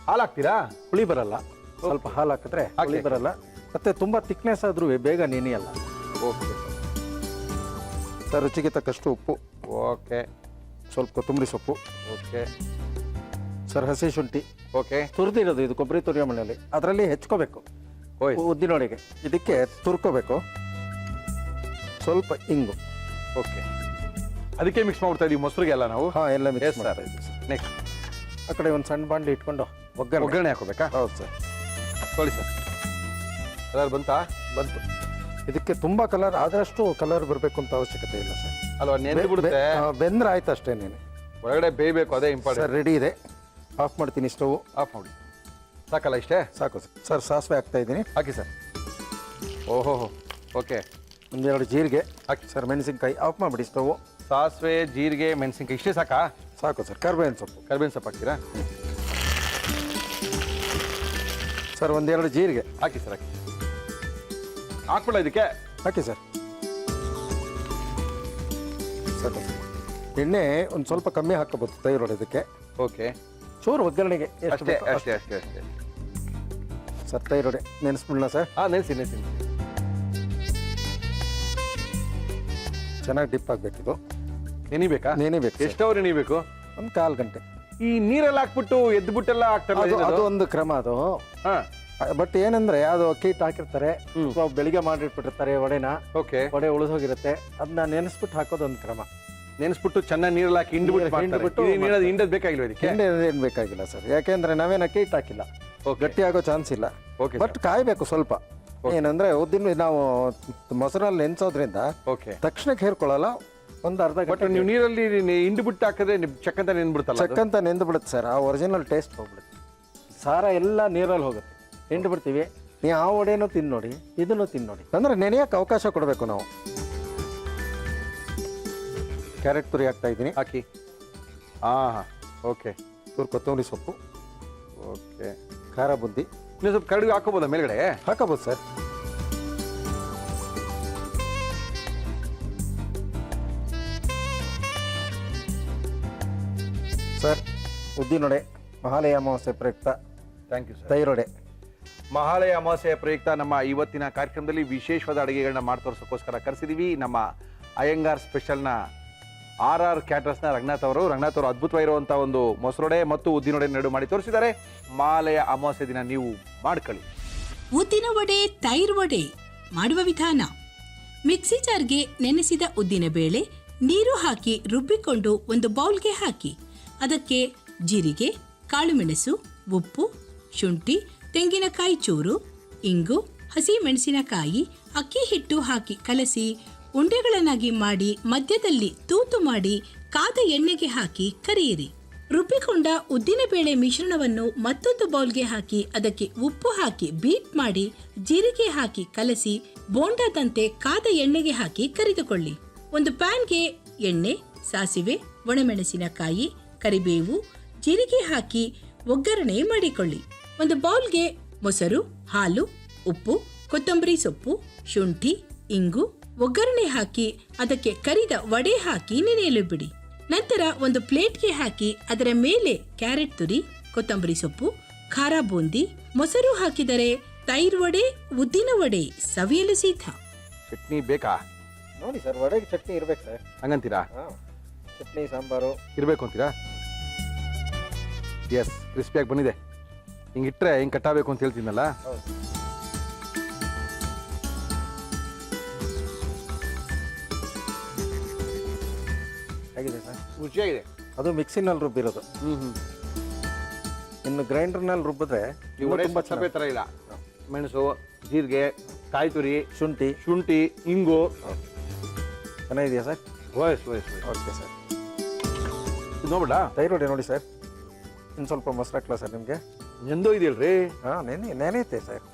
ಹಾಲು ಹಾಕ್ತೀರಾ? ಹುಳಿ ಬರಲ್ಲ. ಸ್ವಲ್ಪ ಹಾಲು ಹಾಕಿದ್ರೆ ಹುಳಿ ಬರಲ್ಲ. ಮತ್ತೆ ತುಂಬ ಥಿಕ್ನೆಸ್ ಆದ್ರೂ ಬೇಗ ನೆನೆಯಲ್ಲ. ಓಕೆ ಸರ್, ರುಚಿಗೆ ತಕ್ಕಷ್ಟು ಉಪ್ಪು. ಓಕೆ. ಸ್ವಲ್ಪ ಕೊತ್ತಂಬರಿ ಸೊಪ್ಪು. ಓಕೆ ಸರ್, ಹಸಿ ಶುಂಠಿ ಓಕೆ. ತುರಿದಿರೋದು. ಇದು ಕೊಬ್ಬರಿ ತುರಿಯೋ ಮಣ್ಣಲ್ಲಿ ಅದರಲ್ಲಿ ಹೆಚ್ಕೋಬೇಕು. ಉದ್ದಿನೊಳಗೆ ಇದಕ್ಕೆ ತುರ್ಕೋಬೇಕು. ಸ್ವಲ್ಪ ಇಂಗು. ಓಕೆ, ಅದಕ್ಕೆ ಮಿಕ್ಸ್ ಮಾಡ್ಬಿಡ್ತಾ ಇದೀವಿ ಮೊಸರಿಗೆ ಎಲ್ಲ ನಾವು. ಹಾಂ, ಎಲ್ಲ ಮಿಕ್ಸ್ ಸರ್. ಮಾಡ್ತಾ ಇದ್ದೀವಿ ಸರ್. ನೆಕ್ಸ್ಟ್ ಆ ಕಡೆ ಒಂದು ಸಣ್ಣ ಬಾಂಡ್ಲಿ ಇಟ್ಕೊಂಡು ಒಗ್ಗರಣೆ ಹಾಕೋಬೇಕಾ? ಹೌದು ಸರ್. ನೋಡಿ ಸರ್, ಕಲರ್ ಬಂತಾ? ಬಂತು. ಇದಕ್ಕೆ ತುಂಬ ಕಲರ್ ಆದಷ್ಟು ಕಲರ್ ಬರಬೇಕು ಅಂತ ಅವಶ್ಯಕತೆ ಇಲ್ಲ ಸರ್. ಅಲ್ವಾ, ನೆನೆದು ಬಿಡುತ್ತೆ. ಬೆಂದ್ರೆ ಆಯ್ತು ಅಷ್ಟೇ. ನೀನು ಒಳಗಡೆ ಬೇಯಬೇಕು, ಅದೇ ಇಂಪಾರ್ಟೆಂಟ್. ಸರ್, ರೆಡಿ ಇದೆ. ಆಫ್ ಮಾಡ್ತೀನಿ ಸ್ಟವ್. ಆಫ್ ಮಾಡಿ. ಸಾಕಲ್ಲ ಇಷ್ಟೇ? ಸಾಕು ಸರ್. ಸರ್, ಸಾಸಿವೆ ಹಾಕ್ತಾ ಇದ್ದೀನಿ. ಹಾಕಿ ಸರ್. ಓಹೋ, ಓಕೆ. ಒಂದೆರಡು ಜೀರಿಗೆ ಹಾಕಿ ಸರ್. ಮೆಣಸಿನ್ಕಾಯಿ ಆಫ್ ಮಾಡಿಬಿಡಿ ಸ್ಟವ್. ಸಾಸಿವೆ, ಜೀರಿಗೆ, ಮೆಣಸಿನ್ಕಾಯಿ ಇಷ್ಟೇ ಸಾಕಾ? ಸಾಕು ಸರ್. ಕರ್ಬೇವಿನ ಸೊಪ್ಪು. ಕರ್ಬೇವಿನ ಸೊಪ್ಪು ಹಾಕ್ತೀರಾ? ಸರ್, ಒಂದೆರಡು ಜೀರಿಗೆ ಹಾಕಿ ಸರ್. ಹಾಕಿ. ಹಾಕ್ಬಿಡ ಇದಕ್ಕೆ. ಹಾಕಿ ಸರ್. ಸಾಕು ಸರ್. ಎಣ್ಣೆ ಒಂದು ಸ್ವಲ್ಪ ಕಮ್ಮಿ ಹಾಕೋಬೋದು ತೈರು ಇದಕ್ಕೆ. ಓಕೆ. ಚೂರು ಒಗ್ಗರಣೆಗೆ ಎಷ್ಟು ಅಷ್ಟೇ ಬೇಕೋ ಅಷ್ಟೇ ಅಷ್ಟೇ ಅಷ್ಟೇ. ಸರ್, ತೈರೊಡೆ ನೆನೆಸ್ಬಿಡೋಣ ಸರ್. ಹಾಂ, ನೆನೆಸಿ. ಚೆನ್ನಾಗಿ ಡಿಪ್ ಆಗಬೇಕಿದು. ನೆನಿಬೇಕಾ? ನೆನೆಬೇಕು. ಎಷ್ಟು ಅವರ್ ನೆನಿಬೇಕು? ಒಂದು 1/4 ಗಂಟೆ. ಈ ನೀರೆಲ್ಲ ಹಾಕ್ಬಿಟ್ಟು ಎದ್ಬಿಟ್ಟೆಲ್ಲ ಹಾಕ್ತಾರೆ. ಅದು ಒಂದು ಕ್ರಮ ಅದು. ಹಾಂ, ಬಟ್ ಏನಂದ್ರೆ ಅದು ಅಕ್ಕಿ ಹಿಟ್ಟು ಹಾಕಿರ್ತಾರೆ, ಅಥವಾ ಬೆಳಿಗ್ಗೆ ಮಾಡಿಟ್ಬಿಟ್ಟಿರ್ತಾರೆ ವಡೆನ. ಓಕೆ. ವಡೆ ಉಳಿದೋಗಿರುತ್ತೆ, ಅದನ್ನ ನೆನೆಸ್ಬಿಟ್ಟು ಹಾಕೋದು ಒಂದು ಕ್ರಮ. ನೆನೆಸ್ಬಿಟ್ಟು ಚೆನ್ನಾಗಿ ನೀರಲ್ಲಿ ಹಾಕಿ ಹಿಂಡ್ಬಿಟ್ಟು ಹಿಂಡದ್ ಬೇಕಾಗಿಲ್ಲ ಇದಕ್ಕೆ? ಏನು ಬೇಕಾಗಿಲ್ಲ ಸರ್. ಯಾಕೆಂದ್ರೆ ನಾವೇನು ಅಕ್ಕಿ ಹಿಟ್ಟು ಹಾಕಿಲ್ಲ, ಗಟ್ಟಿ ಆಗೋ ಚಾನ್ಸ್ ಇಲ್ಲ. ಓಕೆ. ಬಟ್ ಕಾಯ್ಬೇಕು ಸ್ವಲ್ಪ. ಏನಂದ್ರೆ ಉದ್ದಿನ ನಾವು ಮೊಸರಲ್ಲಿ ನೆನೆಸೋದ್ರಿಂದ ಓಕೆ ತಕ್ಷಣಕ್ಕೆ ಹೇರ್ಕೊಳ್ಳಲ್ಲ. ಒಂದು ಅರ್ಧ ಬಟ್ ಗಂಟೆ ನೀವು ನೀರಲ್ಲಿ ಹಿಂಡ್ಬಿಟ್ಟು ಹಾಕಿದ್ರೆ ಚಕ್ಕಂತ ನೆಂದ್ಬಿಡ್ತಲ್ಲ? ಚಕ್ಕಂತ ನೆಂದು ಬಿಡುತ್ತೆ ಸರ್. ಆ ಒರಿಜಿನಲ್ ಟೇಸ್ಟ್ ಹೋಗ್ಬಿಡುತ್ತೆ. ಸಾರ ಎಲ್ಲ ನೀರಲ್ಲಿ ಹೋಗುತ್ತೆ. ಹಿಂಡು ಬಿಡ್ತೀವಿ. ನೀವು ಆ ವಡೆನೂ ತಿಂದು ನೋಡಿ, ಇದನ್ನು ತಿಂದು ನೋಡಿ. ಅಂದ್ರೆ ನೆನೆಯಕ್ಕೆ ಅವಕಾಶ ಕೊಡಬೇಕು ನಾವು. ಕ್ಯಾರೆಟ್ ತುರಿ ಹಾಕ್ತಾ ಇದ್ದೀನಿ. ಹಾಕಿ. ಹಾಂ, ಓಕೆ. ಚೂರು ಕೊತ್ತಂಬರಿ ಸೊಪ್ಪು. ಓಕೆ. ಖಾರ ಬುದ್ದಿ. ನೀವು ಸ್ವಲ್ಪ ಕಡುಗೆ ಹಾಕೋಬೋದಾ ಮೇಲ್ಗಡೆ? ಹಾಕೋಬೋದು ಸರ್. ಉದ್ದಿನೊಡೆ ಮಹಾಲಯ ಅಮಾವಾಸ್ಯೆ ಪ್ರಯುಕ್ತ ಥ್ಯಾಂಕ್ ಯು ಸರ್. ತೈರೊಡೆ. ಮಹಾಲಯ ಅಮಾವಾಸ್ಯೆಯ ಪ್ರಯುಕ್ತ ನಮ್ಮ ಇವತ್ತಿನ ಕಾರ್ಯಕ್ರಮದಲ್ಲಿ ವಿಶೇಷವಾದ ಅಡುಗೆಗಳನ್ನ ಮಾಡಿ ತೋರಿಸೋಕ್ಕೋಸ್ಕರ ಕರೆಸಿದೀವಿ ನಮ್ಮ ಅಯ್ಯಂಗಾರ್ ಸ್ಪೆಷಲ್ನ RR ಕ್ಯಾಟರ್ಸ್ನ ರಂಗನಾಥ್ ಅವರು ಅದ್ಭುತವಾಗಿರುವಂಥ ಒಂದು ಮೊಸರೊಡೆ ಮತ್ತು ಉದ್ದಿನೊಡೆ ನಡು ಮಾಡಿ ತೋರಿಸಿದ್ದಾರೆ. ಮಹಾಲಯ ಅಮಾವಾಸ್ಯೆ ದಿನ ನೀವು ಮಾಡ್ಕೊಳ್ಳಿ. ಉದ್ದಿನ ವಡೆ ತೈರ್ ವಡೆ ಮಾಡುವ ವಿಧಾನ: ಮಿಕ್ಸಿ ಜಾರ್ಗೆ ನೆನೆಸಿದ ಉದ್ದಿನ ಬೇಳೆ ನೀರು ಹಾಕಿ ರುಬ್ಬಿಕೊಂಡು ಒಂದು ಬೌಲ್ಗೆ ಹಾಕಿ ಅದಕ್ಕೆ ಜೀರಿಗೆ, ಕಾಳುಮೆಣಸು, ಉಪ್ಪು, ಶುಂಠಿ, ತೆಂಗಿನಕಾಯಿ ಚೂರು, ಇಂಗು, ಹಸಿ ಮೆಣಸಿನಕಾಯಿ, ಅಕ್ಕಿ ಹಿಟ್ಟು ಹಾಕಿ ಕಲಸಿ ಉಂಡೆಗಳನ್ನಾಗಿ ಮಾಡಿ ಮಧ್ಯದಲ್ಲಿ ತೂತು ಮಾಡಿ ಕಾದ ಎಣ್ಣೆಗೆ ಹಾಕಿ ಕರಿಯಿರಿ. ರುಬ್ಬಿಕೊಂಡ ಉದ್ದಿನಬೇಳೆ ಮಿಶ್ರಣವನ್ನು ಮತ್ತೊಂದು ಬೌಲ್ಗೆ ಹಾಕಿ ಅದಕ್ಕೆ ಉಪ್ಪು ಹಾಕಿ ಬೀಟ್ ಮಾಡಿ ಜೀರಿಗೆ ಹಾಕಿ ಕಲಸಿ ಬೋಂಡಾದಂತೆ ಕಾದ ಎಣ್ಣೆಗೆ ಹಾಕಿ ಕರಿದುಕೊಳ್ಳಿ. ಒಂದು ಪ್ಯಾನ್ಗೆ ಎಣ್ಣೆ, ಸಾಸಿವೆ, ಒಣಮೆಣಸಿನಕಾಯಿ, ಕರಿಬೇವು, ಜೀರಿಗೆ ಹಾಕಿ ಒಗ್ಗರಣೆ ಮಾಡಿಕೊಳ್ಳಿ. ಒಂದು ಬೌಲ್ಗೆ ಮೊಸರು, ಹಾಲು, ಉಪ್ಪು, ಕೊತ್ತಂಬರಿ ಸೊಪ್ಪು, ಶುಂಠಿ, ಇಂಗು, ಒಗ್ಗರಣೆ ಹಾಕಿ ಅದಕ್ಕೆ ಕರಿದ ವಡೆ ಹಾಕಿ ನೆನೆಯಲು ಬಿಡಿ. ನಂತರ ಒಂದು ಪ್ಲೇಟ್ಗೆ ಹಾಕಿ ಅದರ ಮೇಲೆ ಕ್ಯಾರೆಟ್ ತುರಿ, ಕೊತ್ತಂಬರಿ ಸೊಪ್ಪು, ಖಾರ ಬೂಂದಿ, ಮೊಸರು ಹಾಕಿದರೆ ತೈರ್ ವಡೆ, ಉದ್ದಿನ ವಡೆ ಸವಿಯಲು ಸಿದ್ಧ. ಚಟ್ನಿ ಬೇಕಾ? ನೋಡಿ ಸರ್, ವಡೆಗೆ ಚಟ್ನಿ ಇರ್ಬೇಕು ಸರ್. ಹಂಗಂತೀರಾ? ಚಟ್ನಿ ಸಾಂಬಾರು ಇರಬೇಕು ಅಂತೀರಾ? ಎಸ್, ಕ್ರಿಸ್ಪಿಯಾಗಿ ಬಂದಿದೆ. ಹಿಂಗಿಟ್ರೆ ಹಿಂಗೆ ಕಟ್ಟಾಗಬೇಕು ಅಂತ ಹೇಳ್ತೀನಲ್ಲ. ಆಗಿದೆ ಸರ್. ರುಚಿಯಾಗಿದೆ. ಅದು ಮಿಕ್ಸಿನಲ್ಲಿ ರುಬ್ಬಿರೋದು. ಇನ್ನು ಗ್ರೈಂಡರ್ನಲ್ಲಿ ರುಬ್ಬಿದ್ರೆ ಈ ವಡೆ ತುಂಬ ಸಪ್ಪೆ ಥರ ಇಲ್ಲ. ಮೆಣಸು, ಜೀರಿಗೆ, ಕಾಯಿ ತುರಿ, ಶುಂಠಿ, ಇಂಗು. ಚೆನ್ನಾಗಿದೆಯಾ ಸರ್? Okay sir. ಇದು ನೋಡ್ಬಿಡ. ತೈರೊಡೆ ನೋಡಿ ಸರ್, ಇನ್ನು ಸ್ವಲ್ಪ ಮೊಸರು ಹಾಕ್ಲಾ ಸರ್ ನಿಮಗೆ? ಎಂದೋ ಇದೆಯಲ್ರಿ? ಹಾಂ, ನೆನೆಯುತ್ತೆ ಸರ್.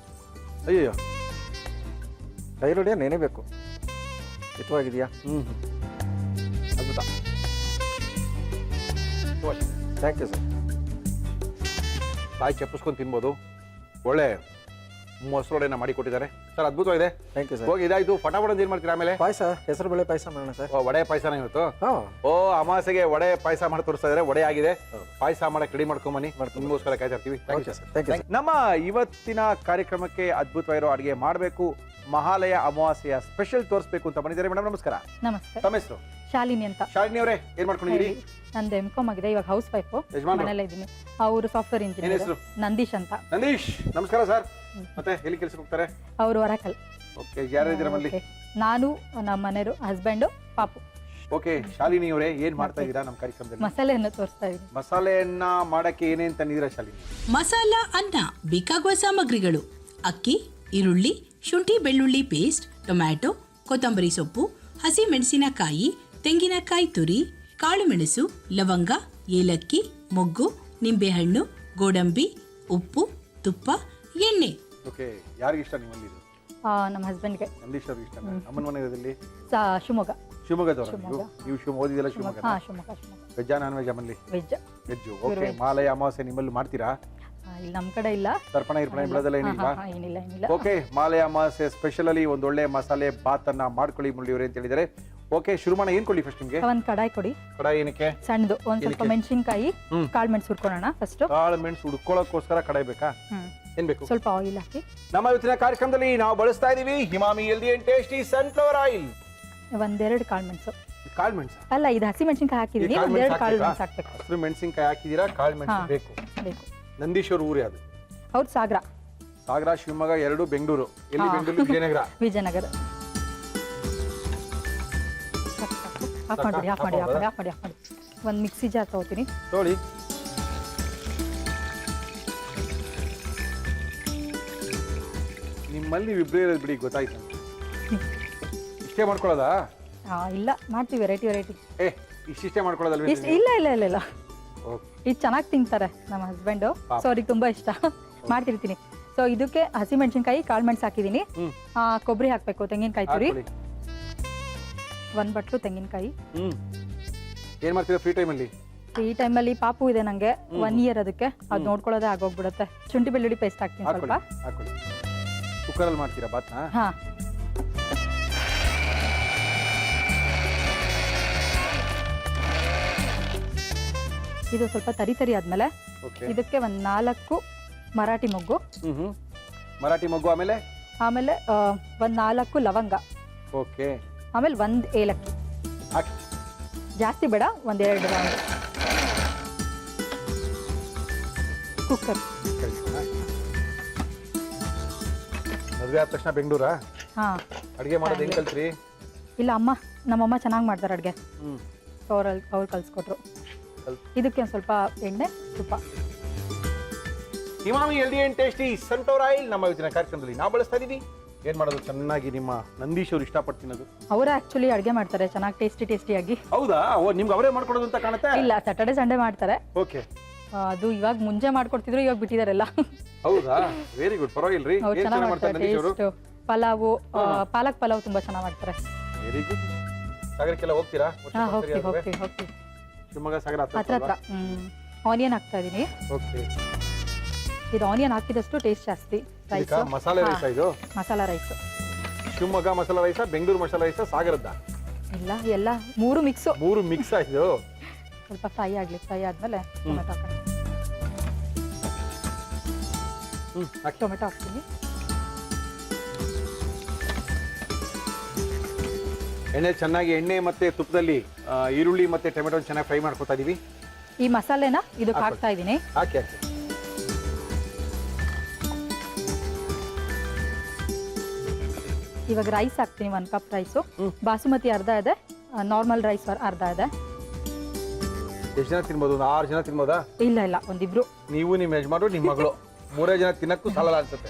ಅಯ್ಯೋ, ತೈರೊಡೆ ನೆನೆಬೇಕು. ಹಿತವಾಗಿದೆಯಾ? ಅದ್ಭುತ. Thank you sir. ಬಾಯಿ ಚಪ್ಪಿಸ್ಕೊಂಡು ತಿನ್ಬೋದು. ಒಳ್ಳೆ ಮೊಸರೊಡೆನ ಮಾಡಿ ಕೊಟ್ಟಿದ್ದಾರೆ ಸರ್, ಅದ್ಭುತವಾಗಿದೆ. Thank you sir. ಹೋಗಿ ಇದಾಯ್ತು, ಫಟಾಫಟ್ ಏನು ಮಾಡ್ತೀರಾ ಆಮೇಲೆ? ಪಾಯಸ, ಹೆಸರು ಬೇಳೆ ಪಾಯಸ ಮಾಡೋಣ ಸರ್. ವಡೆ ಪಾಯಸನ ಇವತ್ತು? ಹಾಂ. ಅಮಾವಾಸ್ಯೆಗೆ ವಡೆ ಪಾಯಸ ಮಾಡಿ ತೋರಿಸ್ತಾ ಇದ್ದಾರೆ. ವಡೆ ಆಗಿದೆ, ಪಾಯಸ ಮಾಡಕ್ಕೆ ರೆಡಿ ಮಾಡ್ಕೊಂಬನ್ನಿ. ನಿಮಗೋಸ್ಕರ ಕಾಯ್ತಾ ಇರ್ತೀವಿ. ನಮ್ಮ ಇವತ್ತಿನ ಕಾರ್ಯಕ್ರಮಕ್ಕೆ ಅದ್ಭುತವಾಗಿರೋ ಅಡುಗೆ ಮಾಡಬೇಕು, ಮಹಾಲಯ ಅಮಾವಾಸ್ಯೆಯ ಸ್ಪೆಷಲ್ ತೋರಿಸ್ಬೇಕು ಅಂತ ಬಂದಿದ್ದಾರೆ. ಮೇಡಮ್ ನಮಸ್ಕಾರ. ನಮಸ್ತೆ. ತಮ್ಮ ಹೆಸರು? ಶಾಲಿನಿ ಅಂತ. ಶಾಲಿನಿ ಅವರೇ, ಏನ್ ಮಾಡ್ಕೊಂಡಿದ್ದೀರಿ? ನಂದು M.Com ಆಗಿದೆ, ಇವಾಗ ಹೌಸ್ ವೈಫು, ಮನೆಯಲ್ಲೇ ಇದ್ದೀನಿ. ಅವರು ಸಾಫ್ಟ್ವೇರ್ ಇಂಜಿನಿಯರ್. ನಂದೀಶ್ ಅಂತ. ನಂದೀಶ್, ನಮಸ್ಕಾರ ಸರ್. ಮತ್ತೆ ಎಲ್ಲಿ ಕೆಲಸಕ್ಕೆ ಹೋಗ್ತಾರೆ? ಅವರು ವರಕಲ್. ಓಕೆ, ಯಾರಿದ್ದೀರಾ ಮನೇಲಿ? ನಾನು, ನಮ್ಮ ಮನೆಯವರು, ಹಸ್ಬೆಂಡು, ಪಾಪು. ಓಕೆ, ಶಾಲಿನಿ ಅವರೇ, ಏನ್ ಮಾಡ್ತಾ ಇದ್ದೀರಾ ನಮ್ಮ ಕಾರ್ಯಕ್ರಮದಲ್ಲಿ? ಮಸಾಲೆಯನ್ನು ತೋರಿಸ್ತಾ ಇದ್ದೀನಿ. ಮಸಾಲೆಯನ್ನ ಮಾಡಕ್ಕೆ ಏನೇನ್ ತಂದಿದ್ದೀರಾ ಶಾಲಿನಿ? ಮಸಾಲ ಅನ್ನ ಬೇಕಾಗುವ ಸಾಮಗ್ರಿಗಳು: ಅಕ್ಕಿ, ಈರುಳ್ಳಿ, ಶುಂಠಿ ಬೆಳ್ಳುಳ್ಳಿ ಪೇಸ್ಟ್, ಟೊಮ್ಯಾಟೊ, ಕೊತ್ತಂಬರಿ ಸೊಪ್ಪು, ಹಸಿ ಮೆಣಸಿನಕಾಯಿ, ತೆಂಗಿನಕಾಯಿ ತುರಿ, ಕಾಳುಮೆಣಸು, ಲವಂಗ, ಏಲಕ್ಕಿ, ಮೊಗ್ಗು, ನಿಂಬೆಹಣ್ಣು, ಗೋಡಂಬಿ, ಉಪ್ಪು, ತುಪ್ಪ, ಎಣ್ಣೆ. ಓಕೆ, ಯಾರಿಗೆ ಇಷ್ಟ ನಿಮ್ಮಲ್ಲಿ ಇದು? ನಮ್ಮ ಹಸ್ಬೆಂಡ್ಗೆ. ನಂದೀಶ್ ಅವ್ರಿಗೆ ಇಷ್ಟ. ಅಮ್ಮನ ಮನೆ ಇರೋದಲ್ಲಿ? ಶಿವಮೊಗ್ಗ. ಶಿವಮೊಗ್ಗದವ್ರು ನೀವು? ಓದಿದೆಲ್ಲ ಶಿವಮೊಗ್ಗ? ಹಾಂ, ಶಿವಮೊಗ್ಗ. ವೆಜ್ಜಾ ನಾನ್ ವೆಜ್? ಅಮ್ಮಲ್ಲಿ veg. Veg. Okay, Mahalaya Amavasya ನಿಮ್ಮಲ್ಲಿ ಮಾಡ್ತೀರಾ? ಇಲ್ಲಿ ನಮ್ಮ ಕಡೆ ಇಲ್ಲ. ತರ್ಪಣ ಇರ್ಪಣ ಬಿಡೋದೆಲ್ಲ ಏನಿಲ್ವಾ? ಏನಿಲ್ಲ. ಓಕೆ, ಮಹಾಲಯ ಅಮಾವಾಸ್ಯೆ ಸ್ಪೆಷಲ್ ಅಲ್ಲಿ ಒಂದೊಳ್ಳೆ ಮಸಾಲೆ ಬಾತನ್ನ ಮಾಡ್ಕೊಳ್ಳಿ ಮುರಳಿಯವರೇ ಅಂತ ಹೇಳಿದ್ದಾರೆ. ಓಕೆ, ಶುರು ಮಾಡೋಣ. ಏನ್ ಕೊಡಿ ಫಸ್ಟ್ ನಿಮಗೆ? ಒಂದು ಕಡಾಯಿ ಕೊಡಿ. ಕಡಾಯಿ ಏನಕ್ಕೆ? ಸಣ್ಣದು. ಒಂದು ಸ್ವಲ್ಪ ಮೆಣಸಿನಕಾಯಿ, ಕಾಳು ಮೆಣಸು ಹುರ್ಕೊಳ್ಳೋಣ ಫಸ್ಟ್. ಕಾಳು ಮೆಣಸು ಹುಡ್ಕೊಳ್ಳೋಕ್ಕೋಸ್ಕರ ಕಡಾಯಿ ಬೇಕಾ? ಏನ್ ಬೇಕು? ಸ್ವಲ್ಪ ಆಯಿಲ್ ಹಾಕಿ. ನಮ್ಮ ಇವತ್ತಿನ ಕಾರ್ಯಕ್ರಮದಲ್ಲಿ ನಾವು ಬಳಸ್ತಾ ಇದೀವಿ Himami healthy and tasty sunflower oil. ಒಂದೆರಡು ಕಾಳು ಮೆಣಸು. ಕಾಳು ಮೆಣಸು ಅಲ್ಲ, ಇದು ಹಸಿ ಮೆಣಸಿನಕಾಯಿ ಹಾಕಿದೀನಿ. ಒಂದೆರಡು ಕಾಳು ಮೆಣಸು ಹಾಕ್ಬೇಕು. ಹಸಿರು ಮೆಣಸಿನಕಾಯಿ ಹಾಕಿದೀರಾ, ಕಾಳು ಮೆಣಸು ಬೇಕು. ನಂದೀಶ್ ಅವ್ರ ಊರೇ ಅದು? ಹೌದು, ಸಾಗರ. ಸಾಗರ, ಶಿವಮೊಗ್ಗ ಎರಡು, ಬೆಂಗಳೂರು. ಎಲ್ಲಿ? ಬೆಂಗಳೂರು, ವಿಜಯನಗರ. ವಿಜಯನಗರ. ಆಫ್ ಮಾಡಿ. ಒಂದು ಮಿಕ್ಸಿ ಜಾರ್ ತಗೋತೀನಿ. ನೋಡಿ, ನಿಮ್ಮಲ್ಲಿ ಇಬ್ಬರೇ ಇರೋದು ಬಿಡಿ, ಗೊತ್ತಾಯ್ತು. ಇಷ್ಟೇ ಮಾಡ್ಕೊಳ್ಳೋದಾ? ಇಲ್ಲ, ಮಾಡ್ತೀವಿ ವೆರೈಟಿ. ಇಷ್ಟೇ ಮಾಡ್ಕೊಳ್ಳೋದಲ್ವ? ಇಲ್ಲ. ಇದು ಚೆನ್ನಾಗಿ ತಿಂತಾರೆ ನಮ್ಮ ಹಸ್ಬೆಂಡು. ಸೊ ಅವ್ರಿಗೆ ತುಂಬಾ ಇಷ್ಟ. ಮಾಡ್ತಿರ್ತೀನಿ. ಸೊ ಇದಕ್ಕೆ ಹಸಿ ಮೆಣಸಿನಕಾಯಿ, ಕಾಳು ಮೆಣಸು ಹಾಕಿದ್ದೀನಿ. ಕೊಬ್ಬರಿ ಹಾಕಬೇಕು, ತೆಂಗಿನಕಾಯಿ ತುರಿ, ಒಂದು ಬಟ್ಲು ತೆಂಗಿನಕಾಯಿ. ಏನ್ ಮಾಡ್ತೀರಾ ಫ್ರೀ ಟೈಮಲ್ಲಿ? ಫ್ರೀ ಟೈಮಲ್ಲಿ ಪಾಪು ಇದೆ ನಂಗೆ, 1 ಇಯರ್. ಅದಕ್ಕೆ ಅದು ನೋಡ್ಕೊಳ್ಳೋದೇ ಆಗೋಗ್ಬಿಡುತ್ತೆ. ಶುಂಠಿ ಬೆಳ್ಳುಳ್ಳಿ ಪೇಸ್ಟ್ ಹಾಕ್ತೀನಿ ಸ್ವಲ್ಪ. ಕುಕ್ಕರಲ್ಲಿ ಮಾಡ್ತೀರಾ ಬಾತ್ನ? ಹಾ. ಇದು ಸ್ವಲ್ಪ ತರಿ ಆದ್ಮೇಲೆ ಓಕೆ. ಇದಕ್ಕೆ ಒಂದು 4 ಮರಾಠಿ ಮೊಗ್ಗು, ಮರಾಠಿ ಮೊಗ್ಗು, ಆಮೇಲೆ ಆಮೇಲೆ ಒಂದು 4 ಲವಂಗ, ಓಕೆ ಆಮೇಲೆ 1 ಏಲಕ್ಕಿ. ಹಾಕಿ. ಜಾಸ್ತಿ ಬೇಡ, 1-2 ರೌಂಡ್. ಕುಕ್ಕರ್. ಮದುವೆ ಆದ ತಕ್ಷಣ ಬೆಂಗಳೂರಾ? ಹಾ, ಅಡುಗೆ ಮಾಡೋದು ಹೆಂಗ್ ಕಲ್ತ್ರಿ? ಇಲ್ಲ ನಮ್ಮಮ್ಮ ಚೆನ್ನಾಗಿ ಮಾಡ್ತಾರೆ ಅಡುಗೆ, ಹ್ಮ್. ಸೊ ಅವ್ರು ಕಲ್ಸ್ಕೊಟ್ರು. ಇದಕ್ಕೆ ಒಂದು ಸ್ವಲ್ಪ ಎಣ್ಣೆ, ತುಪ್ಪ. Himami healthy and tasty sunflower oil ನಮ್ಮ ಇವತ್ತಿನ ಕಾರ್ಯಕ್ರಮದಲ್ಲಿ ನಾವು ಬಳಸ್ತಾ ಇದೀವಿ. ಏನ್ ಮಾಡೋದು ಚೆನ್ನಾಗಿ ನಿಮ್ಮ ನಂದೀಶ್ ಅವರು ಇಷ್ಟಪಟ್ಟು ತಿನ್ನೋದು. ಅವರೇ ಆಕ್ಚುಲಿ ಅಡುಗೆ ಮಾಡ್ತಾರೆ ಚೆನ್ನಾಗಿ ಟೇಸ್ಟಿಯಾಗಿ. ಹೌದಾ? ನಿಮ್ಗೆ ಅವರೇ ಮಾಡ್ಕೊಡೋದು ಅಂತ ಕಾಣುತ್ತೆ. ಇಲ್ಲ, ಸ್ಯಾಟರ್ಡೆ ಸಂಡೇ ಮಾಡ್ತಾರೆ. ಓಕೆ. ಅದು ಇವಾಗ ಮುಂಚೆ ಮಾಡ್ಕೊಡ್ತಿದ್ರು, ಇವಾಗ ಬಿಟ್ಟಿದಾರೆಲ್ಲ. ಹೌದಾ? ವೆರಿ ಗುಡ್, ಪರವಾಗಿಲ್ರಿ. ಅವ್ರು ಏನ್ ಚೆನ್ನಾಗಿ ಚೆನ್ನಾಗಿ ಮಾಡ್ತಾರೆ ಮಾಡ್ತಾರೆ. ನಂದೀಶ್ ಅವರು? ಟೇಸ್ಟ್, ಪಲಾವು, ಪಾಲಕ್ ಪಲಾವ್ ತುಂಬಾ ಚೆನ್ನಾಗಿ ಮಾಡ್ತಾರೆ. Very good. ಸಾಗರಕ್ಕೆಲ್ಲ ಹೋಗ್ತೀರಾ? ಹಾ, ಹೋಗ್ತೀವಿ. ಶಿವಮೊಗ್ಗ ಸಾಗರ ಹತ್ರ. ಆನಿಯನ್ ಹಾಕ್ತಾ ಇದೀನಿ. ಓಕೆ. ಇದು ಆನಿಯನ್ ಹಾಕಿದಷ್ಟು ಟೇಸ್ಟ್ ಜಾಸ್ತಿ. ರೈಸ್, ಮಸಾಲೆ ರೈಸ್ ಇದು? ಮಸಾಲಾ ರೈಸ್. ಶಿವಮೊಗ್ಗ ಮಸಾಲಾ ರೈಸ, ಬೆಂಗಳೂರು ಮಸಾಲಾ ರೈಸ, ಸಾಗರದ್ದ? ಇಲ್ಲ, ಎಲ್ಲ 3 ಮಿಕ್ಸು. 3 ಮಿಕ್ಸ್ ಆಯ್ತು. ಸ್ವಲ್ಪ ಫ್ರೈ ಆದ್ಮೇಲೆ ಟೊಮೆಟೊ ಹಾಕೋಣ. ಟೊಮೆಟೊ ಹಾಕ್ತೀನಿ. ಎಣ್ಣೆ ಮತ್ತೆ ತುಪ್ಪದಲ್ಲಿ ಈರುಳ್ಳಿ ಮತ್ತೆ ಟೊಮೆಟೊ ಚೆನ್ನಾಗಿ ಫ್ರೈ ಮಾಡ್ಕೊತಾ ಇದೀವಿ. ಈ ಮಸಾಲೆನ ಇದಕ್ಕೆ ಹಾಕ್ತಾ ಇದೀನಿ. ಹಾಕಿ. ಇವಾಗ ರೈಸ್ ಹಾಕ್ತೀನಿ. 1 ಕಪ್ ರೈಸು. ಬಾಸುಮತಿ ಅರ್ಧ ಇದೆ, ನಾರ್ಮಲ್ ರೈಸ್ ಅರ್ಧ ಇದೆ. ಎಷ್ಟು ಜನ ತಿನ್ಬೋದು? ಒಂದು 6 ಜನ ತಿನ್ಬೋದಾ? ಇಲ್ಲ, ಒಂದಿಬ್ರು. ನೀವು ನಿಮ್ಮ ಯಜಮಾನರು ನಿಮ್ಮ ಮಗಳು 3 ಜನ ತಿನ್ನಕ್ಕೂ ಸಾಲಲ್ಲ ಅನ್ಸುತ್ತೆ.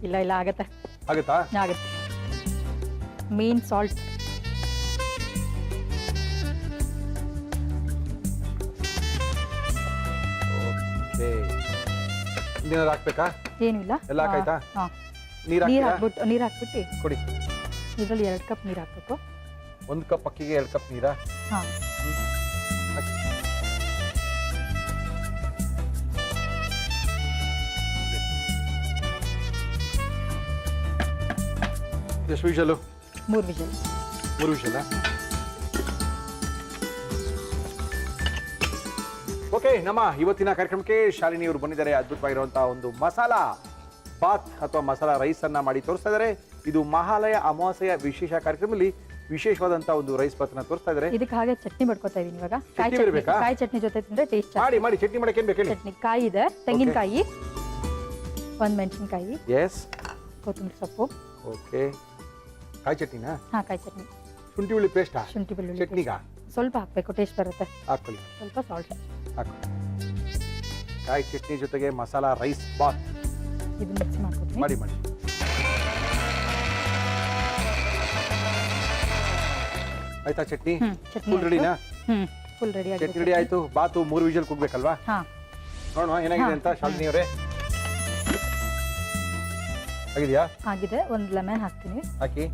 ಇಲ್ಲ, ಆಗತ್ತೆ. ಆಗುತ್ತಾ? ಆಗುತ್ತೆ. Main salt. ಓಕೆ. ಇನ್ನೇನಾದ್ರು ಹಾಕ್ಬೇಕಾ? ಏನಿಲ್ಲ. ಎಲ್ಲ ಹಾಕಾಯ್ತಾ? ಹಾ. ನೀರು ನೀರು ಹಾಕ್ತೀರಾ? ಹಾಕ್ಬಿಟ್ಟು ಕೊಡಿ. ಇದರಲ್ಲಿ 2 ಕಪ್ ನೀರು ಹಾಕ್ಬೇಕು. 1 ಕಪ್ ಅಕ್ಕಿಗೆ 2 ಕಪ್ ನೀರಾ? ಹಾ. ಹಾಕಿ. ಎಷ್ಟು ವಿಷಲು? 3 ವಿಷಲ್. 3 ವಿಷಲ? ಓಕೆ. ನಮ್ಮ ಇವತ್ತಿನ ಕಾರ್ಯಕ್ರಮಕ್ಕೆ ಶಾಲಿನಿ ಅವರು ಬಂದಿದ್ದಾರೆ. ಅದ್ಭುತವಾಗಿರುವಂತಹ ಒಂದು ಮಸಾಲಾ ಬಾತ್ ಅಥವಾ ಮಸಾಲಾ ರೈಸ್ ಅನ್ನ ಮಾಡಿ ತೋರಿಸ್ತಾ ಇದ್ದಾರೆ. ಇದು ಮಹಾಲಯ ಅಮಾವಾಸ್ಯೆಯ ವಿಶೇಷ ಕಾರ್ಯಕ್ರಮದಲ್ಲಿ ವಿಶೇಷವಾದಂತಹ ಒಂದು ರೈಸ್ ಬಾತ್ ಅನ್ನ ತೋರಿಸ್ತಾ ಇದ್ದಾರೆ. ಇದಕ್ಕೆ ಹಾಗೆ ಚಟ್ನಿ ಮಾಡ್ಕೊತಾ ಇದೀನಿ ಇವಾಗ. ಚಟ್ನಿ ಇರ್ಬೇಕಾ? ಕಾಯಿ ಚಟ್ನಿ ಜೊತೆ ತಿಂದ್ರೆ ಟೇಸ್ಟ್. ಮಾಡಿ ಚಟ್ನಿ ಮಾಡಕ್ಕೆ ಏನ್ ಬೇಕು ಹೇಳಿ? ಚಟ್ನಿ ಕಾಯಿ ಇದೆ, ತೆಂಗಿನಕಾಯಿ, 1 ಮೆಣಸಿನಕಾಯಿ, ಎಸ್, ಕೊತ್ತಂಬರಿ ಸೊಪ್ಪು. ಓಕೆ. ಕಾಯಿ ಚಟ್ನಿನಾ? ಹಾ, ಕಾಯಿ ಚಟ್ನಿ. ಶುಂಠಿ ಬೆಳ್ಳುಳ್ಳಿ ಪೇಸ್ಟಾ? ಶುಂಠಿ ಬೆಳ್ಳುಳ್ಳಿ ಚಟ್ನಿಗಾ? ಸ್ವಲ್ಪ ಹಾಕ್ಬೇಕು, ಟೇಸ್ಟ್ ಬರುತ್ತೆ. ಹಾಕೊಳ್ಳಿ. ಸ್ವಲ್ಪ ಸಾಲ್ಟ್ ಹಾಕೊಳ್ಳಿ. ಕಾಯಿ ಚಟ್ನಿ ಜೊತೆಗೆ ಮಸಾಲಾ ರೈಸ್ ಬಾತ್ ಇದು ಮಿಕ್ಸ್ ಮಾಡ್ಕೊತೀನಿ. ಮಾಡಿ. ಆಯ್ತಾ ಚಟ್ನಿ? ಚಟ್ನಿ ಫುಲ್ ರೆಡಿನಾ? ಫುಲ್ ರೆಡಿ ಆಗಿದೆ. ಚಟ್ನಿ ರೆಡಿ ಆಯ್ತು. ಬಾತು 3 ವಿಷಲ್ ಕೂಗ್ಬೇಕಲ್ವಾ? ಹಾ. ನೋಡೋಣ ಏನಾಗಿದೆ ಅಂತ. ಶಾಲಿನಿ ಅವರೇ, ಆಗಿದೆಯಾ? ಆಗಿದೆ. 1 ಲೆಮನ್ ಹಾಕ್ತೀನಿ. ಹಾಕಿ.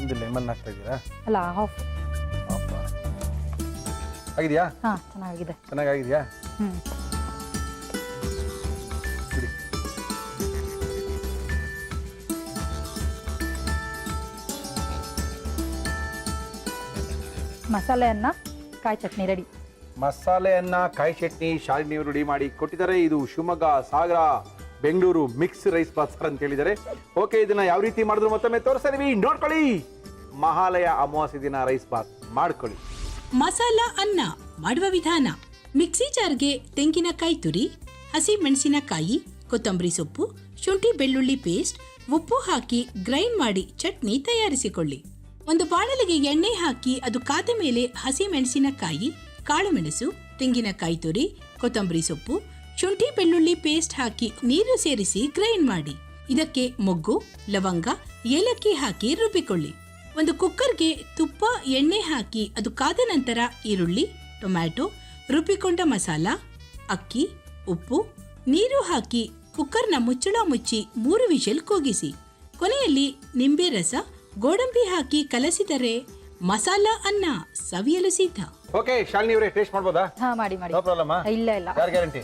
1 ಲೆಮನ್ ಹಾಕ್ತಾ ಇದ್ದೀರಾ? ಅಲ್ಲ, ಹಾಫ್. ಆಗಿದೆಯಾ? ಹಾ, ಚೆನ್ನಾಗಿದೆ. ಚೆನ್ನಾಗಿದೆಯಾ? ಬಿಡಿ. ಮಸಾಲೆಯನ್ನ ಕಾಯಿ ಚಟ್ನಿ ರೆಡಿ. ಮಸಾಲೆಯನ್ನ ಕಾಯಿ ಚಟ್ನಿ ಶಾಲಿನಿ ಅವರು ರೆಡಿ ಮಾಡಿ ಕೊಟ್ಟಿದ್ದಾರೆ. ಇದು ಶಿವಮೊಗ್ಗ, ಸಾಗರ, ಬೆಂಗಳೂರು ಮಿಕ್ಸ್ ರೈಸ್ ಬಾತ್ ಅಂತ ಹೇಳಿದ್ದಾರೆ. ಓಕೆ, ಇದನ್ನ ಯಾವ ರೀತಿ ಮಾಡಿದ್ರು ಮತ್ತೊಮ್ಮೆ ತೋರಿಸ್ತಾ ಇದೀವಿ, ನೋಡ್ಕೊಳ್ಳಿ. ಮಹಾಲಯ ಅಮಾವಾಸ್ಯೆ ದಿನ ರೈಸ್ ಬಾತ್ ಮಾಡ್ಕೊಳ್ಳಿ. ಮಸಾಲಾ ಅನ್ನ ಮಾಡುವ ವಿಧಾನ: ಮಿಕ್ಸಿ ಜಾರ್ಗೆ ತೆಂಗಿನಕಾಯಿ ತುರಿ, ಹಸಿ ಮೆಣಸಿನಕಾಯಿ, ಕೊತ್ತಂಬರಿ ಸೊಪ್ಪು, ಶುಂಠಿ ಬೆಳ್ಳುಳ್ಳಿ ಪೇಸ್ಟ್, ಉಪ್ಪು ಹಾಕಿ ಗ್ರೈಂಡ್ ಮಾಡಿ ಚಟ್ನಿ ತಯಾರಿಸಿಕೊಳ್ಳಿ. ಒಂದು ಬಾಣಲೆಗೆ ಎಣ್ಣೆ ಹಾಕಿ ಅದು ಕಾದ ಮೇಲೆ ಹಸಿ ಮೆಣಸಿನಕಾಯಿ, ಕಾಳುಮೆಣಸು, ತೆಂಗಿನಕಾಯಿ ತುರಿ, ಕೊತ್ತಂಬರಿ ಸೊಪ್ಪು, ಶುಂಠಿ ಬೆಳ್ಳುಳ್ಳಿ ಪೇಸ್ಟ್ ಹಾಕಿ ನೀರು ಸೇರಿಸಿ ಗ್ರೈಂಡ್ ಮಾಡಿ. ಇದಕ್ಕೆ ಮೊಗ್ಗು, ಲವಂಗ, ಏಲಕ್ಕಿ ಹಾಕಿ ರುಬ್ಬಿಕೊಳ್ಳಿ. ಒಂದು ಕುಕ್ಕರ್ಗೆ ತುಪ್ಪ, ಎಣ್ಣೆ ಹಾಕಿ ಅದು ಕಾದ ನಂತರ ಈರುಳ್ಳಿ, ಟೊಮ್ಯಾಟೊ, ರುಬ್ಬಿಕೊಂಡ ಮಸಾಲ, ಅಕ್ಕಿ, ಉಪ್ಪು, ನೀರು ಹಾಕಿ ಕುಕ್ಕರ್ನ ಮುಚ್ಚಳ ಮುಚ್ಚಿ 3 ವಿಷಲ್ ಕೂಗಿಸಿ. ಕೊನೆಯಲ್ಲಿ ನಿಂಬೆ ರಸ, ಗೋಡಂಬಿ ಹಾಕಿ ಕಲಸಿದರೆ ಮಸಾಲಾ ಅನ್ನ ಸವಿಯಲು ಸಿದ್ಧ. ಓಕೆ, ಶಾಲಿನಿ ಅವರೇ ಟೇಸ್ಟ್ ಮಾಡ್ಬೋದಾ? ಹಾ, ಮಾಡಿ. No problem. ಇಲ್ಲ. ಯಾರು ಗ್ಯಾರಂಟಿ?